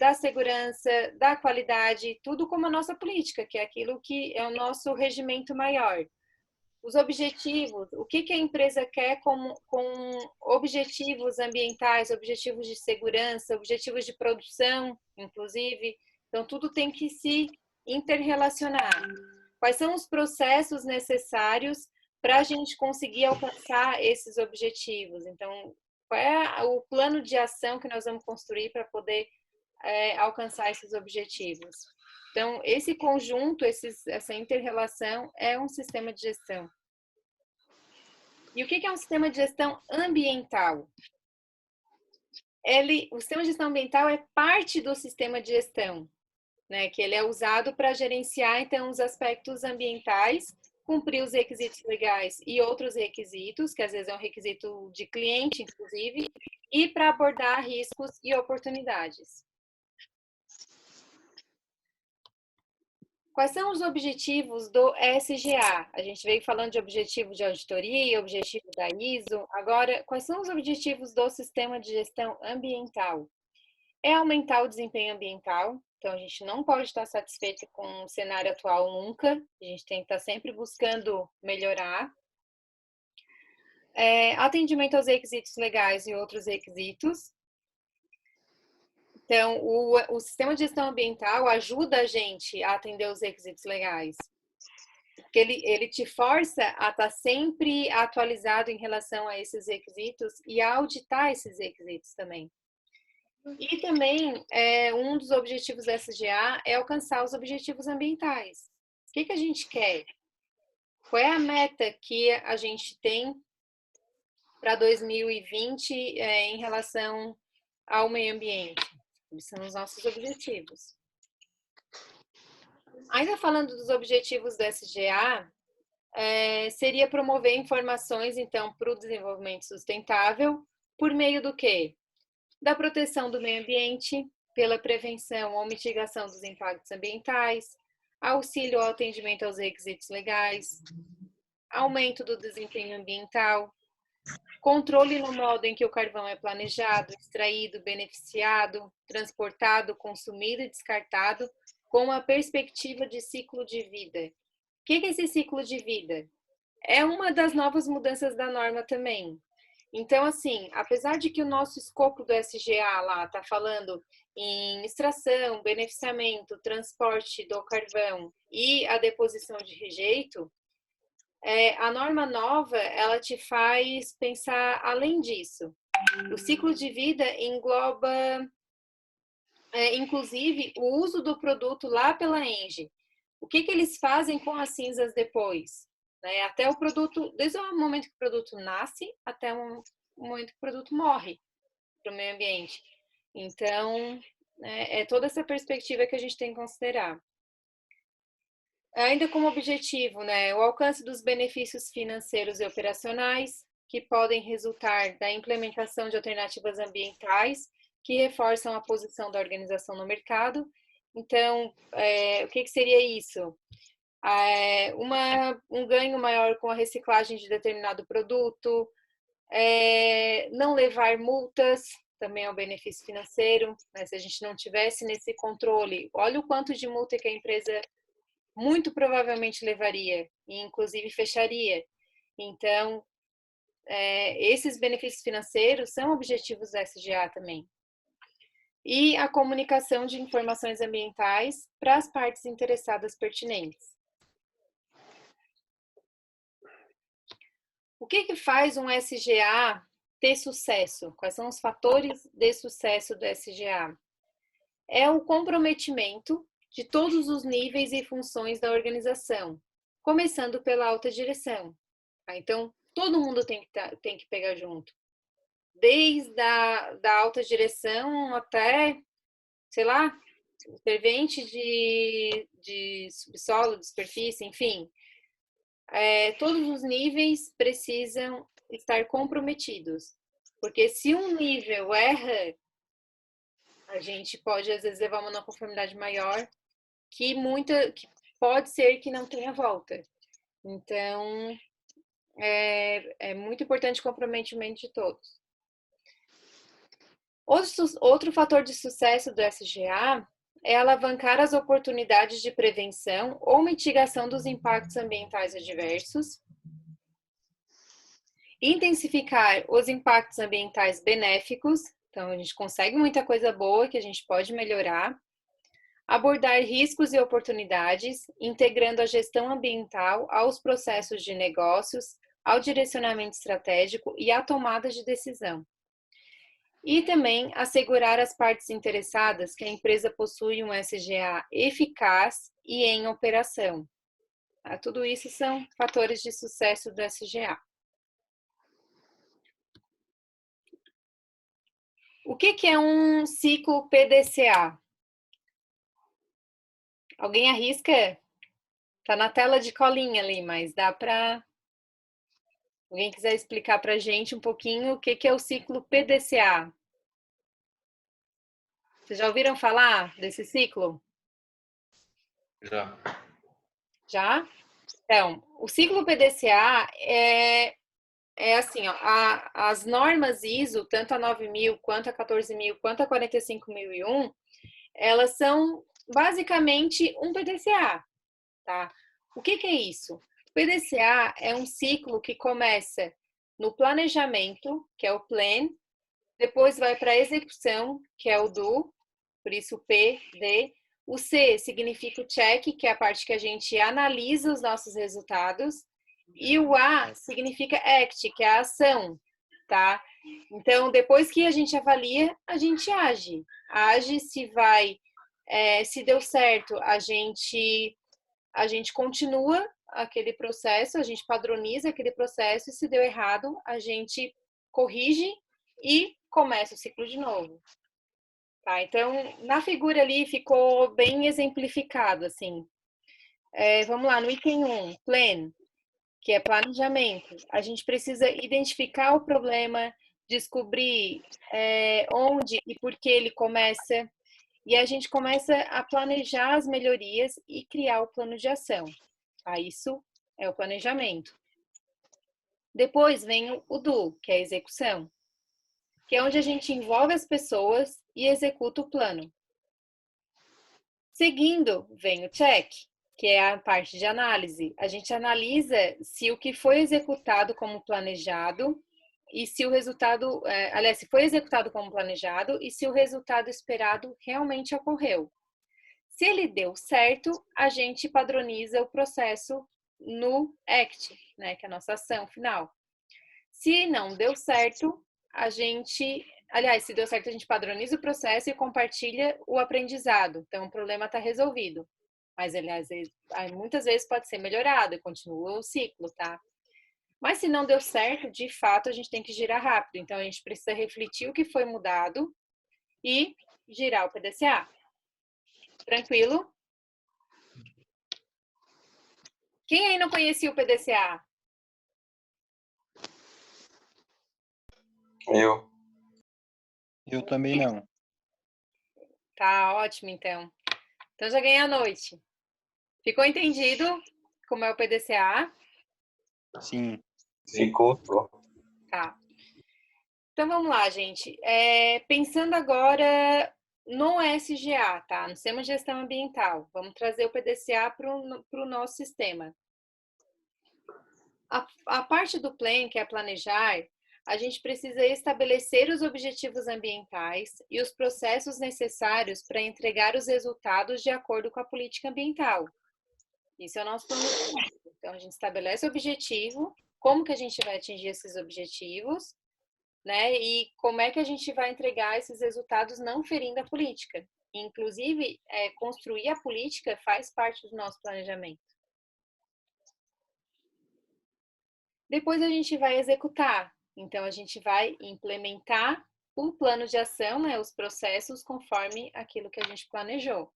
da segurança, da qualidade, tudo como a nossa política, que é aquilo que é o nosso regimento maior. Os objetivos, o que a empresa quer com objetivos ambientais, objetivos de segurança, objetivos de produção, inclusive. Então, tudo tem que se interrelacionar. Quais são os processos necessários para a gente conseguir alcançar esses objetivos? Então, qual é o plano de ação que nós vamos construir para poder alcançar esses objetivos? Então, esse conjunto, essa inter-relação é um sistema de gestão. E o que é um sistema de gestão ambiental? O sistema de gestão ambiental é parte do sistema de gestão, né? Que ele é usado para gerenciar, então, os aspectos ambientais, cumprir os requisitos legais e outros requisitos, que às vezes é um requisito de cliente, inclusive, e para abordar riscos e oportunidades. Quais são os objetivos do SGA? A gente veio falando de objetivo de auditoria, objetivo da ISO. Agora, quais são os objetivos do sistema de gestão ambiental? É aumentar o desempenho ambiental. Então, a gente não pode estar satisfeito com o cenário atual nunca. A gente tem que estar sempre buscando melhorar. Atendimento aos requisitos legais e outros requisitos. Então, o sistema de gestão ambiental ajuda a gente a atender os requisitos legais. Porque ele te força a estar sempre atualizado em relação a esses requisitos e a auditar esses requisitos também. E também, um dos objetivos da SGA é alcançar os objetivos ambientais. O que a gente quer? Qual é a meta que a gente tem para 2020 em relação ao meio ambiente? Esses são os nossos objetivos. Ainda falando dos objetivos da SGA, seria promover informações, então, para o desenvolvimento sustentável, por meio do quê? Da proteção do meio ambiente, pela prevenção ou mitigação dos impactos ambientais, auxílio ao atendimento aos requisitos legais, aumento do desempenho ambiental, controle no modo em que o carvão é planejado, extraído, beneficiado, transportado, consumido e descartado, com a perspectiva de ciclo de vida. O que é esse ciclo de vida? É uma das novas mudanças da norma também. Então, assim, apesar de que o nosso escopo do SGA lá está falando em extração, beneficiamento, transporte do carvão e a deposição de rejeito, a norma nova, ela te faz pensar além disso. O ciclo de vida engloba, inclusive, o uso do produto lá pela ENGIE. O que eles fazem com as cinzas depois? Até o produto, desde o momento que o produto nasce até o momento que o produto morre para o meio ambiente. Então, é toda essa perspectiva que a gente tem que considerar. Ainda como objetivo, o alcance dos benefícios financeiros e operacionais, que podem resultar da implementação de alternativas ambientais que reforçam a posição da organização no mercado. Então, o que seria isso? Um ganho maior com a reciclagem de determinado produto, não levar multas, também é um benefício financeiro, se a gente não tivesse nesse controle, olha o quanto de multa que a empresa muito provavelmente levaria, e inclusive fecharia. Então, esses benefícios financeiros são objetivos da SGA também. E a comunicação de informações ambientais para as partes interessadas pertinentes. O que faz um SGA ter sucesso? Quais são os fatores de sucesso do SGA? É o comprometimento de todos os níveis e funções da organização, começando pela alta direção. Então, todo mundo tem que pegar junto. Desde da alta direção até, sei lá, servente de subsolo, de superfície, enfim. Todos os níveis precisam estar comprometidos. Porque se um nível erra, a gente pode, às vezes, levar uma não conformidade maior, que pode ser que não tenha volta. Então, é muito importante o comprometimento de todos. Outro fator de sucesso do SGA é alavancar as oportunidades de prevenção ou mitigação dos impactos ambientais adversos, intensificar os impactos ambientais benéficos, então a gente consegue muita coisa boa que a gente pode melhorar, abordar riscos e oportunidades, integrando a gestão ambiental aos processos de negócios, ao direcionamento estratégico e à tomada de decisão. E também assegurar às partes interessadas que a empresa possui um SGA eficaz e em operação. Tudo isso são fatores de sucesso do SGA. O que é um ciclo PDCA? Alguém arrisca? Tá na tela de colinha ali, mas dá para... Alguém quiser explicar para a gente um pouquinho o que é o ciclo PDCA? Vocês já ouviram falar desse ciclo? Já. Já? Então, o ciclo PDCA é assim, ó, as normas ISO, tanto a 9000, quanto a 14000, quanto a 45001, elas são basicamente um PDCA, tá? O que é isso? O PDCA é um ciclo que começa no planejamento, que é o plan, depois vai para a execução, que é o do, por isso o P, D. O C significa o check, que é a parte que a gente analisa os nossos resultados. E o A significa act, que é a ação, tá? Então, depois que a gente avalia, a gente age. Age se vai, se deu certo, a gente continua aquele processo, a gente padroniza aquele processo, e se deu errado, a gente corrige e começa o ciclo de novo. Tá, então, na figura ali ficou bem exemplificado, assim. Vamos lá, no item 1, plan, que é planejamento. A gente precisa identificar o problema, descobrir onde e por que ele começa, e a gente começa a planejar as melhorias e criar o plano de ação. Tá? Isso é o planejamento. Depois vem o do, que é a execução, que é onde a gente envolve as pessoas e executa o plano. Seguindo, vem o check, que é a parte de análise. A gente analisa se o que foi executado como planejado e se o resultado, aliás, se foi executado como planejado e se o resultado esperado realmente ocorreu. Se ele deu certo, a gente padroniza o processo no ACT, né, que é a nossa ação final. Se não deu certo, a gente... Aliás, se deu certo, a gente padroniza o processo e compartilha o aprendizado. Então, o problema está resolvido. Mas, aliás, muitas vezes pode ser melhorado e continua o ciclo, tá? Mas se não deu certo, de fato, a gente tem que girar rápido. Então, a gente precisa refletir o que foi mudado e girar o PDCA. Tranquilo? Quem aí não conhecia o PDCA? Eu também não. Tá ótimo, então. Então, já ganhei a noite. Ficou entendido como é o PDCA? Sim. Ficou. Tá. Então, vamos lá, gente. Pensando agora no SGA, tá? No Sistema de Gestão Ambiental. Vamos trazer o PDCA para o nosso sistema. A parte do plan, que é planejar, a gente precisa estabelecer os objetivos ambientais e os processos necessários para entregar os resultados de acordo com a política ambiental. Isso é o nosso planejamento. Então, a gente estabelece o objetivo, como que a gente vai atingir esses objetivos, né? E como é que a gente vai entregar esses resultados não ferindo a política. Inclusive, construir a política faz parte do nosso planejamento. Depois a gente vai executar. Então, a gente vai implementar o plano de ação, né, os processos conforme aquilo que a gente planejou.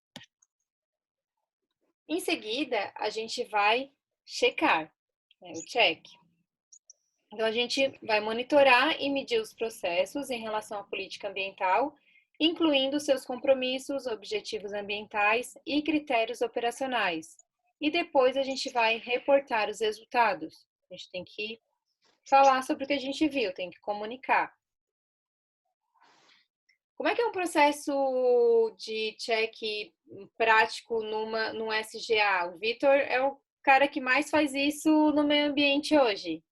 Em seguida, a gente vai checar, né, o check. Então, a gente vai monitorar e medir os processos em relação à política ambiental, incluindo seus compromissos, objetivos ambientais e critérios operacionais. E depois a gente vai reportar os resultados. A gente tem que falar sobre o que a gente viu, tem que comunicar. Como é que é um processo de check prático num SGA? O Vitor é o cara que mais faz isso no meio ambiente hoje.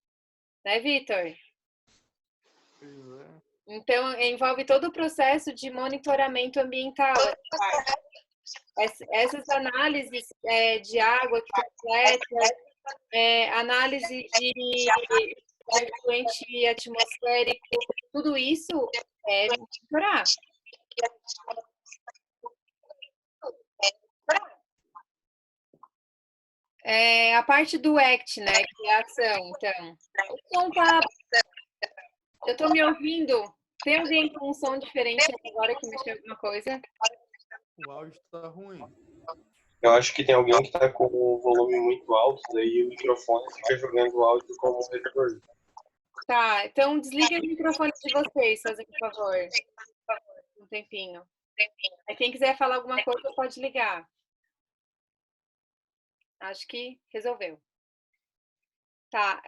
Né, Vitor? Então, envolve todo o processo de monitoramento ambiental. Essas análises de água que coleta, análise de efluente atmosférico, tudo isso é monitorar. A parte do ACT, né, que é a ação, então. O som tá... Eu tô me ouvindo? Tem alguém com um som diferente agora que mexeu alguma coisa? O áudio tá ruim. Eu acho que tem alguém que tá com o volume muito alto, daí o microfone fica jogando o áudio como um retorno. Tá, então desliga o microfone de vocês, fazendo favor. Um tempinho. Aí quem quiser falar alguma coisa pode ligar. Acho que resolveu. Tá,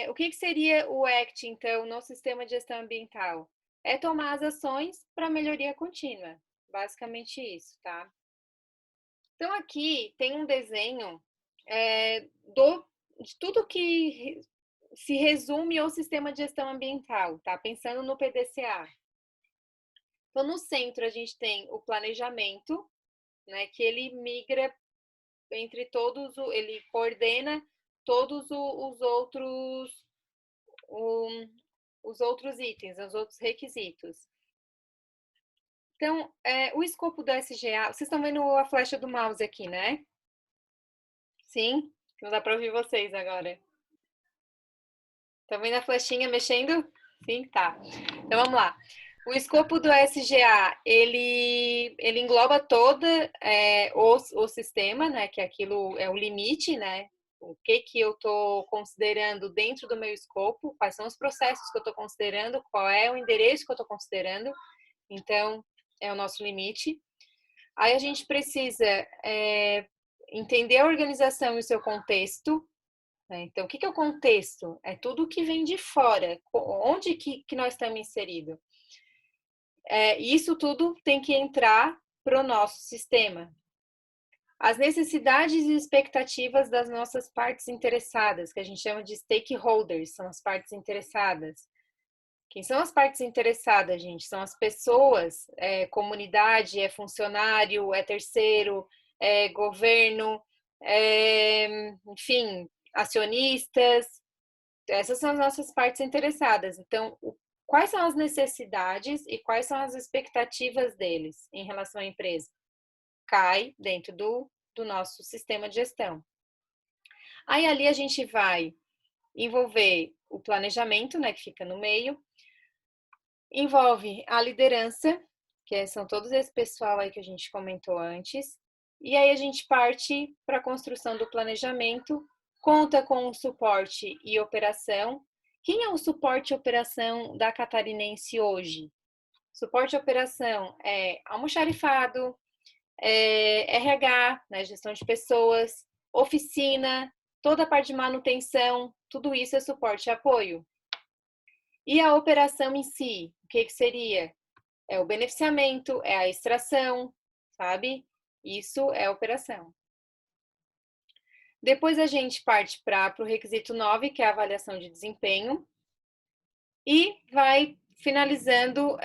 o que seria o ACT, então, no sistema de gestão ambiental? É tomar as ações para melhoria contínua. Basicamente isso, tá? Então, aqui tem um desenho de tudo que se resume ao sistema de gestão ambiental, tá? Pensando no PDCA. Então, no centro, a gente tem o planejamento, né? Que ele migra entre todos, ele coordena todos os outros itens, os outros requisitos. Então, o escopo do SGA, vocês estão vendo a flecha do mouse aqui, né? Sim? Não dá para ouvir vocês agora. Estão vendo a flechinha mexendo? Sim? Tá. Então, vamos lá. O escopo do SGA, ele engloba todo o sistema, né? Que aquilo é o limite, né? O que eu estou considerando dentro do meu escopo, quais são os processos que eu estou considerando, qual é o endereço que eu estou considerando. Então, é o nosso limite. Aí a gente precisa entender a organização e o seu contexto. Né? Então, o que é o contexto? É tudo que vem de fora. Onde que nós estamos inseridos? Isso tudo tem que entrar para o nosso sistema. As necessidades e expectativas das nossas partes interessadas, que a gente chama de stakeholders, são as partes interessadas. Quem são as partes interessadas, gente? São as pessoas, comunidade, funcionário, terceiro, governo, enfim, acionistas. Essas são as nossas partes interessadas. Então, quais são as necessidades e quais são as expectativas deles em relação à empresa? Cai dentro do nosso sistema de gestão. Aí ali a gente vai envolver o planejamento, né, que fica no meio, envolve a liderança, que são todos esse pessoal aí que a gente comentou antes, e aí a gente parte para a construção do planejamento, conta com o suporte e operação. Quem é o suporte e operação da Catarinense hoje? Suporte e operação é almoxarifado, RH, né, gestão de pessoas, oficina, toda a parte de manutenção, tudo isso é suporte e apoio. E a operação em si, o que seria? É o beneficiamento, é a extração, sabe? Isso é a operação. Depois a gente parte para o requisito 9, que é a avaliação de desempenho, e vai finalizando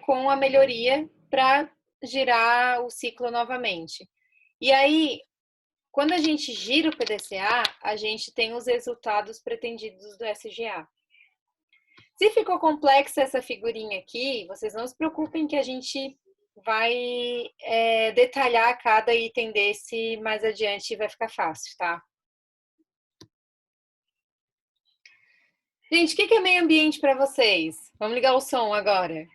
com a melhoria para girar o ciclo novamente. E aí, quando a gente gira o PDCA, a gente tem os resultados pretendidos do SGA. Se ficou complexa essa figurinha aqui, vocês não se preocupem que a gente vai detalhar cada item desse mais adiante e vai ficar fácil, tá? Gente, o que é meio ambiente para vocês? Vamos ligar o som agora.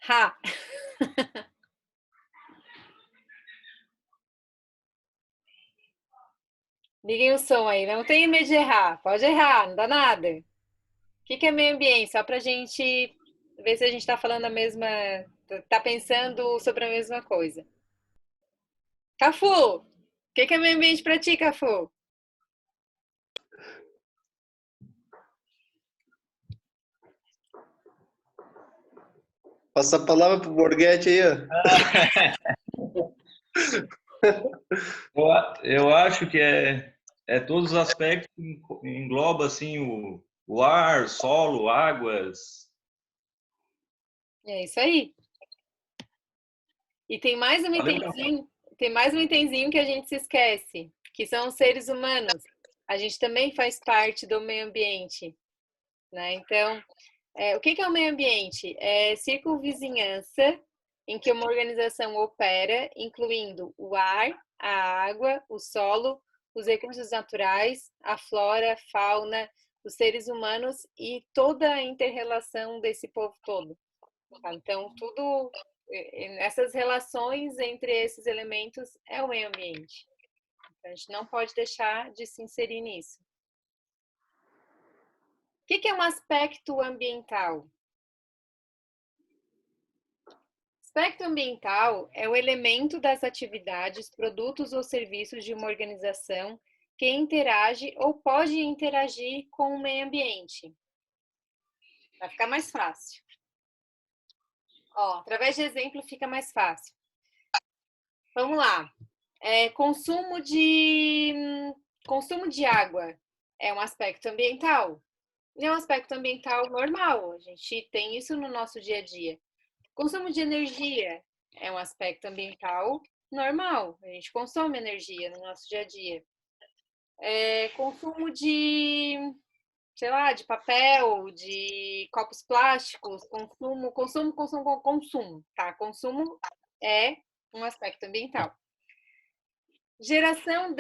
Ha! Liguem o som aí, não tem medo de errar. Pode errar, não dá nada. O que é meio ambiente? Só pra gente ver se a gente tá falando a mesma... Tá pensando sobre a mesma coisa. Cafu, o que é meio ambiente pra ti, Cafu? Passa a palavra pro Borghetti aí, ó. Eu acho que é todos os aspectos que engloba assim o ar, solo, águas. É isso aí. E tem mais um itemzinho que a gente se esquece, que são os seres humanos. A gente também faz parte do meio ambiente, né? Então, o que é o meio ambiente? É circunvizinhança em que uma organização opera, incluindo o ar, a água, o solo, os recursos naturais, a flora, fauna, dos seres humanos e toda a inter-relação desse povo todo. Tá? Então, tudo, essas relações entre esses elementos é o meio ambiente. Então, a gente não pode deixar de se inserir nisso. O que é um aspecto ambiental? Aspecto ambiental é o elemento das atividades, produtos ou serviços de uma organização que interage ou pode interagir com o meio ambiente. Vai ficar mais fácil. Ó, através de exemplo fica mais fácil. Vamos lá. Consumo de água é um aspecto ambiental. É um aspecto ambiental normal. A gente tem isso no nosso dia a dia. Consumo de energia é um aspecto ambiental normal. A gente consome energia no nosso dia a dia. Consumo de, sei lá, de papel, de copos plásticos, consumo, tá? Consumo é um aspecto ambiental. Geração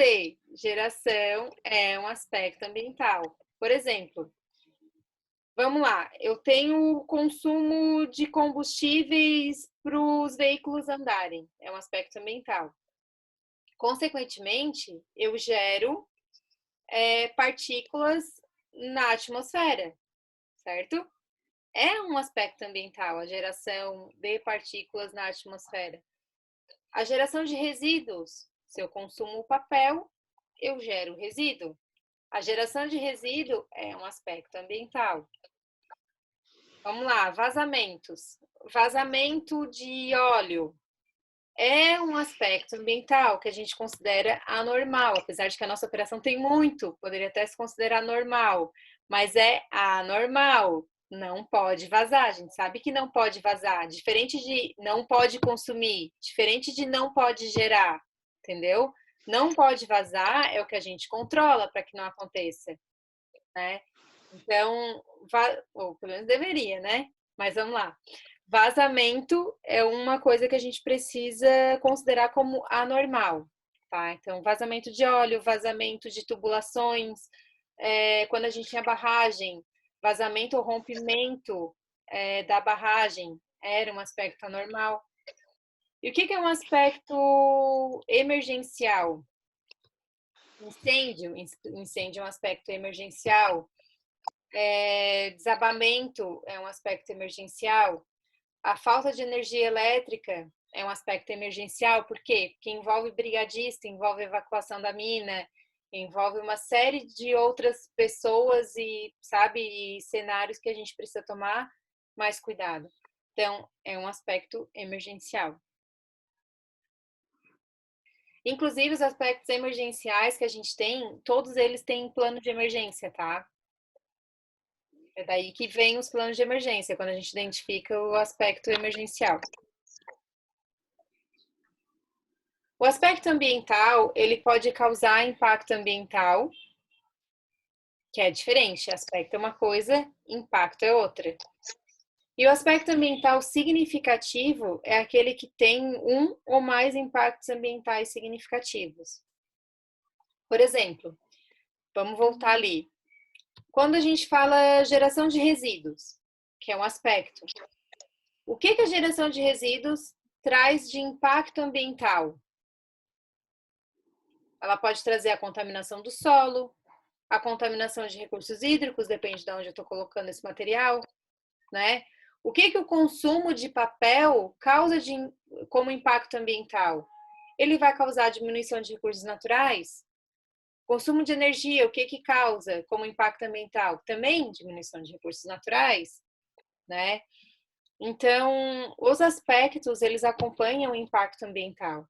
é um aspecto ambiental. Por exemplo, vamos lá, eu tenho consumo de combustíveis para os veículos andarem, é um aspecto ambiental. Consequentemente, eu gero partículas na atmosfera, certo? É um aspecto ambiental, a geração de partículas na atmosfera. A geração de resíduos, se eu consumo papel, eu gero resíduo. A geração de resíduo é um aspecto ambiental. Vamos lá, vazamentos. Vazamento de óleo é um aspecto ambiental que a gente considera anormal, apesar de que a nossa operação tem muito, poderia até se considerar normal, mas é anormal, não pode vazar, a gente sabe que não pode vazar, diferente de não pode consumir, diferente de não pode gerar, entendeu? Não pode vazar é o que a gente controla para que não aconteça, né? Então, ou pelo menos deveria, né? Mas vamos lá. Vazamento é uma coisa que a gente precisa considerar como anormal, tá? Então, vazamento de óleo, vazamento de tubulações, quando a gente tinha barragem, vazamento ou rompimento da barragem era um aspecto anormal. E o que é um aspecto emergencial? Incêndio é um aspecto emergencial. Desabamento é um aspecto emergencial. A falta de energia elétrica é um aspecto emergencial, por quê? Porque envolve brigadista, envolve evacuação da mina, envolve uma série de outras pessoas e, sabe, cenários que a gente precisa tomar mais cuidado. Então, é um aspecto emergencial. Inclusive, os aspectos emergenciais que a gente tem, todos eles têm plano de emergência, tá? É daí que vem os planos de emergência, quando a gente identifica o aspecto emergencial. O aspecto ambiental, ele pode causar impacto ambiental, que é diferente. Aspecto é uma coisa, impacto é outra. E o aspecto ambiental significativo é aquele que tem um ou mais impactos ambientais significativos. Por exemplo, vamos voltar ali. Quando a gente fala geração de resíduos, que é um aspecto, o que a geração de resíduos traz de impacto ambiental? Ela pode trazer a contaminação do solo, a contaminação de recursos hídricos, depende de onde eu estou colocando esse material, né? O que o consumo de papel causa como impacto ambiental? Ele vai causar diminuição de recursos naturais? Consumo de energia, o que causa como impacto ambiental? Também diminuição de recursos naturais, né? Então, os aspectos, eles acompanham o impacto ambiental.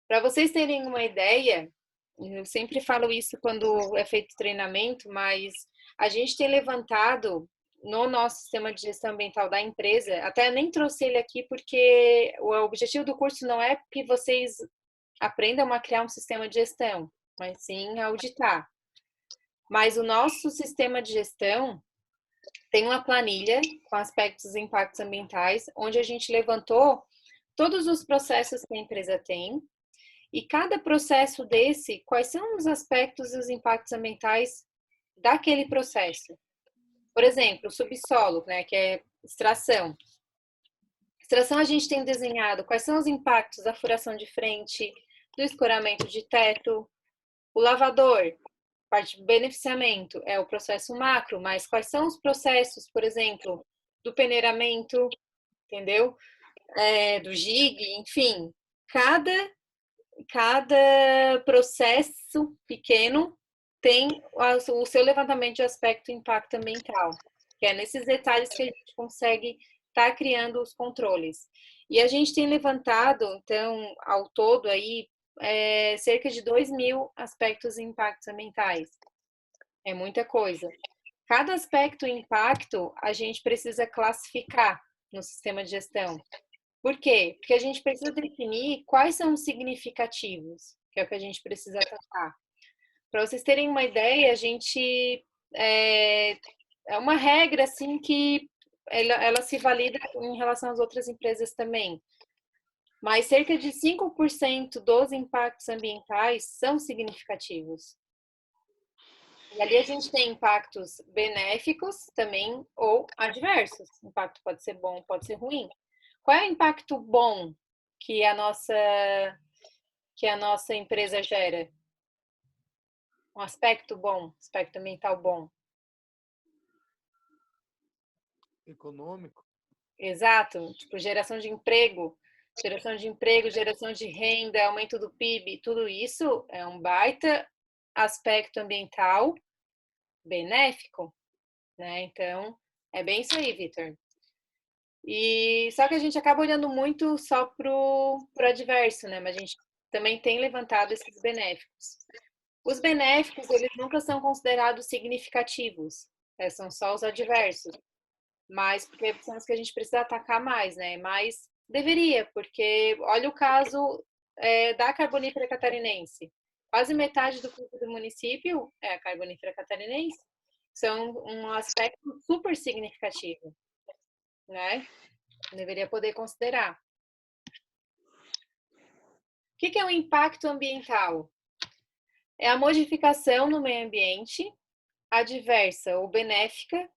Para vocês terem uma ideia, eu sempre falo isso quando é feito treinamento, mas a gente tem levantado no nosso sistema de gestão ambiental da empresa, até nem trouxe ele aqui porque o objetivo do curso não é que vocês aprendam a criar um sistema de gestão, mas sim a auditar. Mas o nosso sistema de gestão tem uma planilha com aspectos e impactos ambientais, onde a gente levantou todos os processos que a empresa tem, e cada processo desse, quais são os aspectos e os impactos ambientais daquele processo. Por exemplo, o subsolo, né, que é extração. Extração, a gente tem desenhado quais são os impactos da furação de frente, do escoramento de teto. O lavador, parte do beneficiamento, é o processo macro, mas quais são os processos, por exemplo, do peneiramento, entendeu? Do jig, enfim. Cada processo pequeno tem o seu levantamento de aspecto e impacto ambiental, que é nesses detalhes que a gente consegue estar criando os controles. E a gente tem levantado, então, ao todo aí, cerca de 2.000 aspectos e impactos ambientais. É muita coisa. Cada aspecto e impacto a gente precisa classificar no sistema de gestão. Por quê? Porque a gente precisa definir quais são os significativos, que é o que a gente precisa tratar. Para vocês terem uma ideia, a gente é uma regra assim que ela se valida em relação às outras empresas também. Mas cerca de 5% dos impactos ambientais são significativos. E ali a gente tem impactos benéficos também ou adversos. O impacto pode ser bom, pode ser ruim. Qual é o impacto bom que a nossa empresa gera? Um aspecto bom, aspecto ambiental bom. Econômico. Exato, tipo geração de emprego, geração de renda, aumento do PIB, tudo isso é um baita aspecto ambiental benéfico, né? Então, é bem isso aí, Vitor. E só que a gente acaba olhando muito só pro adverso, né? Mas a gente também tem levantado esses benéficos. Os benéficos, eles nunca são considerados significativos, são só os adversos. Mas porque são os que a gente precisa atacar mais, né? Mas deveria, porque olha o caso da carbonífera catarinense. Quase metade do PIB do município é a carbonífera catarinense. São um aspecto super significativo, né? Deveria poder considerar. O que é o impacto ambiental? É a modificação no meio ambiente, adversa ou benéfica,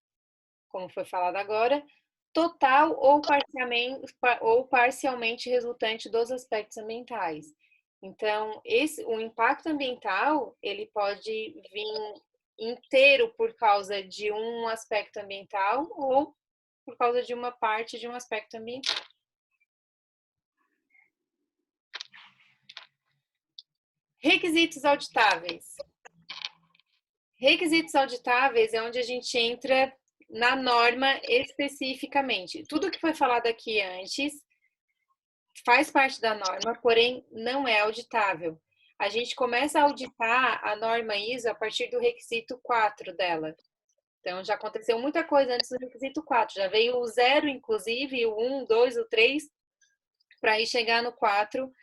como foi falado agora, total ou parcialmente resultante dos aspectos ambientais. Então, o impacto ambiental, ele pode vir inteiro por causa de um aspecto ambiental ou por causa de uma parte de um aspecto ambiental. Requisitos auditáveis. Requisitos auditáveis é onde a gente entra na norma especificamente. Tudo que foi falado aqui antes faz parte da norma, porém não é auditável. A gente começa a auditar a norma ISO a partir do requisito 4 dela. Então, já aconteceu muita coisa antes do requisito 4. Já veio o 0, inclusive, o 1, 2, o 3, para aí chegar no 4,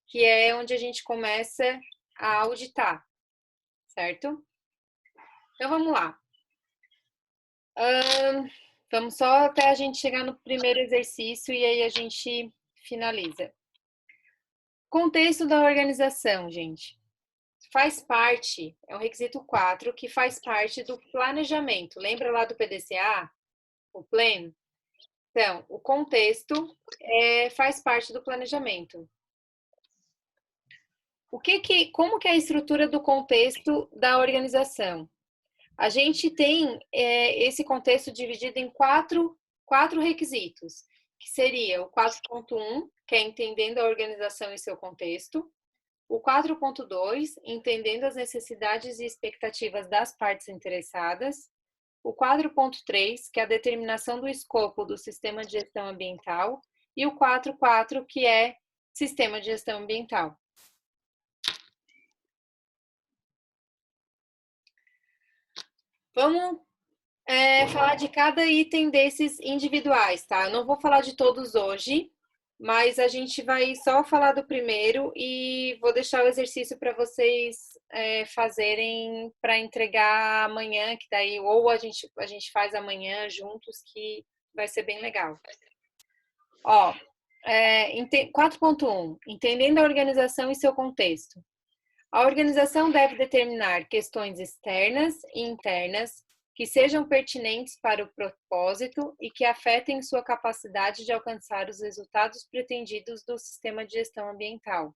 que é onde a gente começa a auditar, certo? Então, vamos lá. Vamos só até a gente chegar no primeiro exercício e aí a gente finaliza. Contexto da organização, gente. Faz parte, é um requisito 4, que faz parte do planejamento. Lembra lá do PDCA? O plan? Então, o contexto faz parte do planejamento. Como que é a estrutura do contexto da organização? A gente tem esse contexto dividido em quatro requisitos, que seria o 4.1, que é entendendo a organização e seu contexto, o 4.2, entendendo as necessidades e expectativas das partes interessadas, o 4.3, que é a determinação do escopo do sistema de gestão ambiental, e o 4.4, que é sistema de gestão ambiental. Vamos falar de cada item desses individuais, tá? Eu não vou falar de todos hoje, mas a gente vai só falar do primeiro e vou deixar o exercício para vocês fazerem para entregar amanhã, que daí ou a gente faz amanhã juntos, que vai ser bem legal. Ó, 4.1, entendendo a organização e seu contexto. A organização deve determinar questões externas e internas que sejam pertinentes para o propósito e que afetem sua capacidade de alcançar os resultados pretendidos do sistema de gestão ambiental.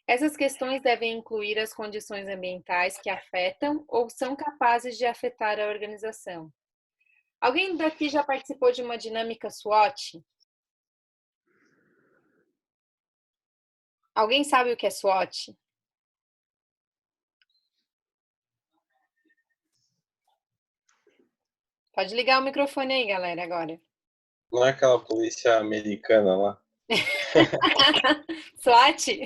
Essas questões devem incluir as condições ambientais que afetam ou são capazes de afetar a organização. Alguém daqui já participou de uma dinâmica SWOT? Alguém sabe o que é SWOT? Pode ligar o microfone aí, galera, agora. Não é aquela polícia americana lá? SWOT?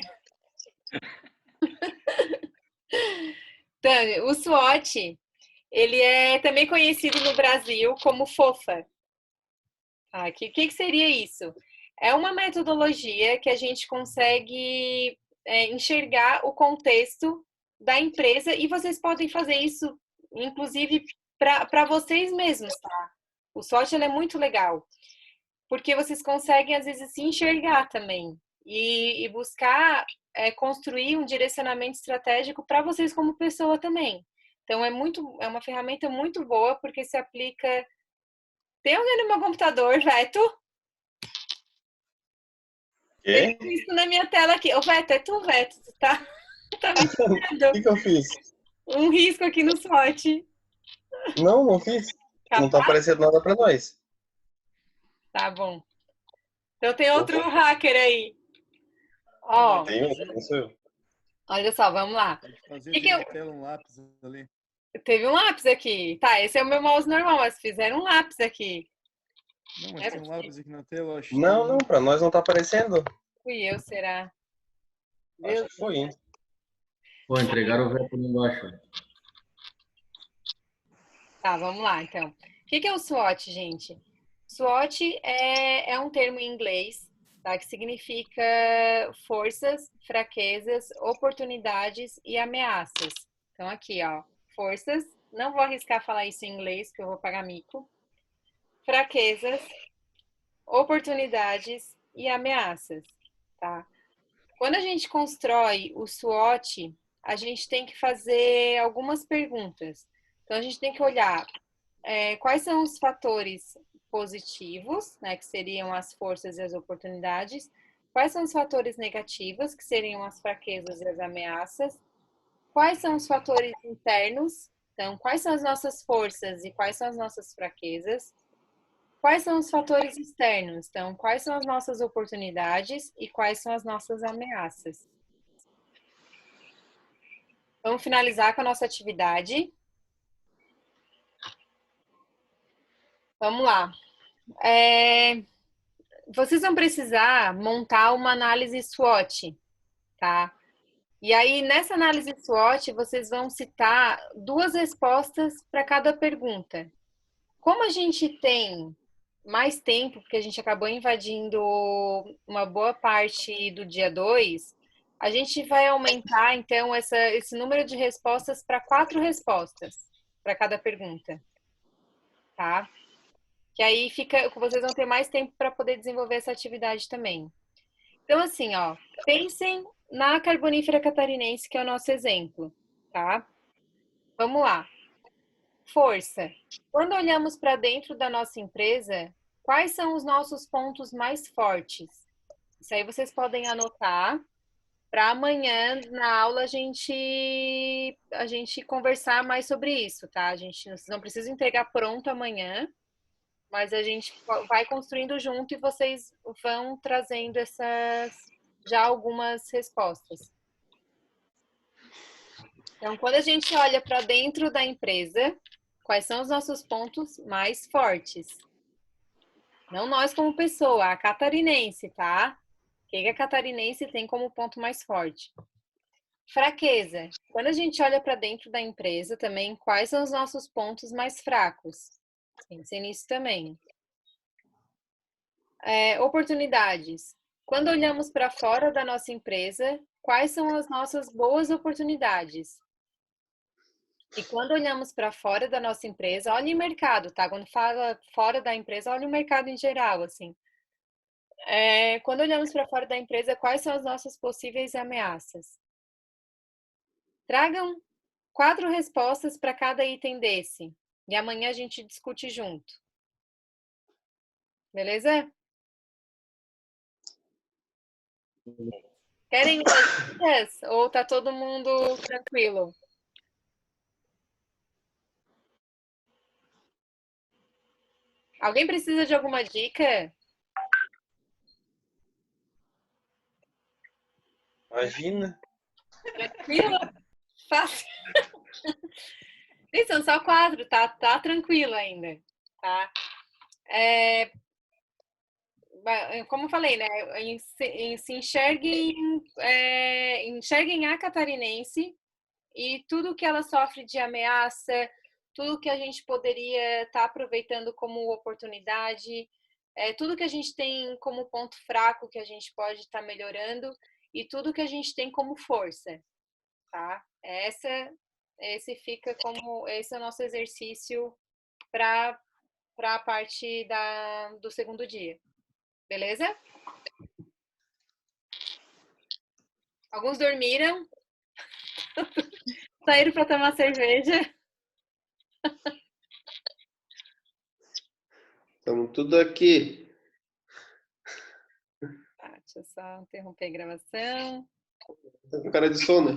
Então, o SWOT, ele é também conhecido no Brasil como FOFA. O que seria isso? É uma metodologia que a gente consegue enxergar o contexto da empresa e vocês podem fazer isso, inclusive, para vocês mesmos, tá? O SWOT ele é muito legal, porque vocês conseguem, às vezes, se enxergar também e buscar construir um direcionamento estratégico para vocês como pessoa também. Então, é uma ferramenta muito boa, porque se aplica... Tem alguém no meu computador, Veto? Quê? Tem isso na minha tela aqui. Ô, Veto, é tu, Veto? Tu tá me O que eu fiz? um risco aqui no SWOT. Não fiz. Não tá aparecendo nada pra nós. Tá bom. Então tem outro hacker aí. Ó, Não sou eu. olha só, vamos lá. Pode fazer Que de eu- tela um lápis ali. Teve um lápis aqui. Tá, esse é o meu mouse normal, mas fizeram um lápis aqui. Não, É mas tem um lápis aqui na tela, eu acho. Não, pra nós não tá aparecendo. Fui eu, será? Acho Deus. que foi, hein? Pô, entregaram o veto no embaixo. Tá, vamos lá, então. O que é o SWOT, gente? SWOT é um termo em inglês, tá? Que significa forças, fraquezas, oportunidades e ameaças. Então, aqui, ó, forças. Não vou arriscar falar isso em inglês, que eu vou pagar mico. Fraquezas, oportunidades e ameaças, tá? Quando a gente constrói o SWOT, a gente tem que fazer algumas perguntas. Então, a gente tem que olhar quais são os fatores positivos, né, que seriam as forças e as oportunidades, quais são os fatores negativos, que seriam as fraquezas e as ameaças, quais são os fatores internos, então, quais são as nossas forças e quais são as nossas fraquezas, quais são os fatores externos, então, quais são as nossas oportunidades e quais são as nossas ameaças. Vamos finalizar com a nossa atividade. Vamos lá. Vocês vão precisar montar uma análise SWOT, tá? E aí, nessa análise SWOT, vocês vão citar 2 respostas para cada pergunta. Como a gente tem mais tempo, porque a gente acabou invadindo uma boa parte do dia 2, a gente vai aumentar, então, esse número de respostas para 4 respostas para cada pergunta, tá? Que aí vocês vão ter mais tempo para poder desenvolver essa atividade também. Então, assim, ó, pensem na Carbonífera Catarinense, que é o nosso exemplo, tá? Vamos lá. Força. Quando olhamos para dentro da nossa empresa, quais são os nossos pontos mais fortes? Isso aí vocês podem anotar para amanhã na aula a gente conversar mais sobre isso, tá? Vocês não precisam entregar pronto amanhã, mas a gente vai construindo junto e vocês vão trazendo já algumas respostas. Então, quando a gente olha para dentro da empresa, quais são os nossos pontos mais fortes? Não nós como pessoa, a catarinense, tá? O que a catarinense tem como ponto mais forte? Fraqueza. Quando a gente olha para dentro da empresa também, quais são os nossos pontos mais fracos? Pensem nisso também. Oportunidades. Quando olhamos para fora da nossa empresa, quais são as nossas boas oportunidades? E quando olhamos para fora da nossa empresa, olha o mercado, tá? Quando fala fora da empresa, olha o mercado em geral, assim. Quando olhamos para fora da empresa, quais são as nossas possíveis ameaças? Tragam 4 respostas para cada item desse. E amanhã a gente discute junto. Beleza? Querem dicas? Ou tá todo mundo tranquilo? Alguém precisa de alguma dica? Imagina. Tranquilo? Fácil. São só 4, tá tranquilo ainda, tá? Como eu falei, né? Se enxerguem a catarinense e tudo que ela sofre de ameaça, tudo que a gente poderia estar aproveitando como oportunidade, tudo que a gente tem como ponto fraco que a gente pode estar melhorando e tudo que a gente tem como força, tá? Esse é o nosso exercício para a parte do segundo dia. Beleza? Alguns dormiram. Saíram para tomar cerveja. Estamos tudo aqui. Tá, deixa eu só interromper a gravação. Tá com cara de sono.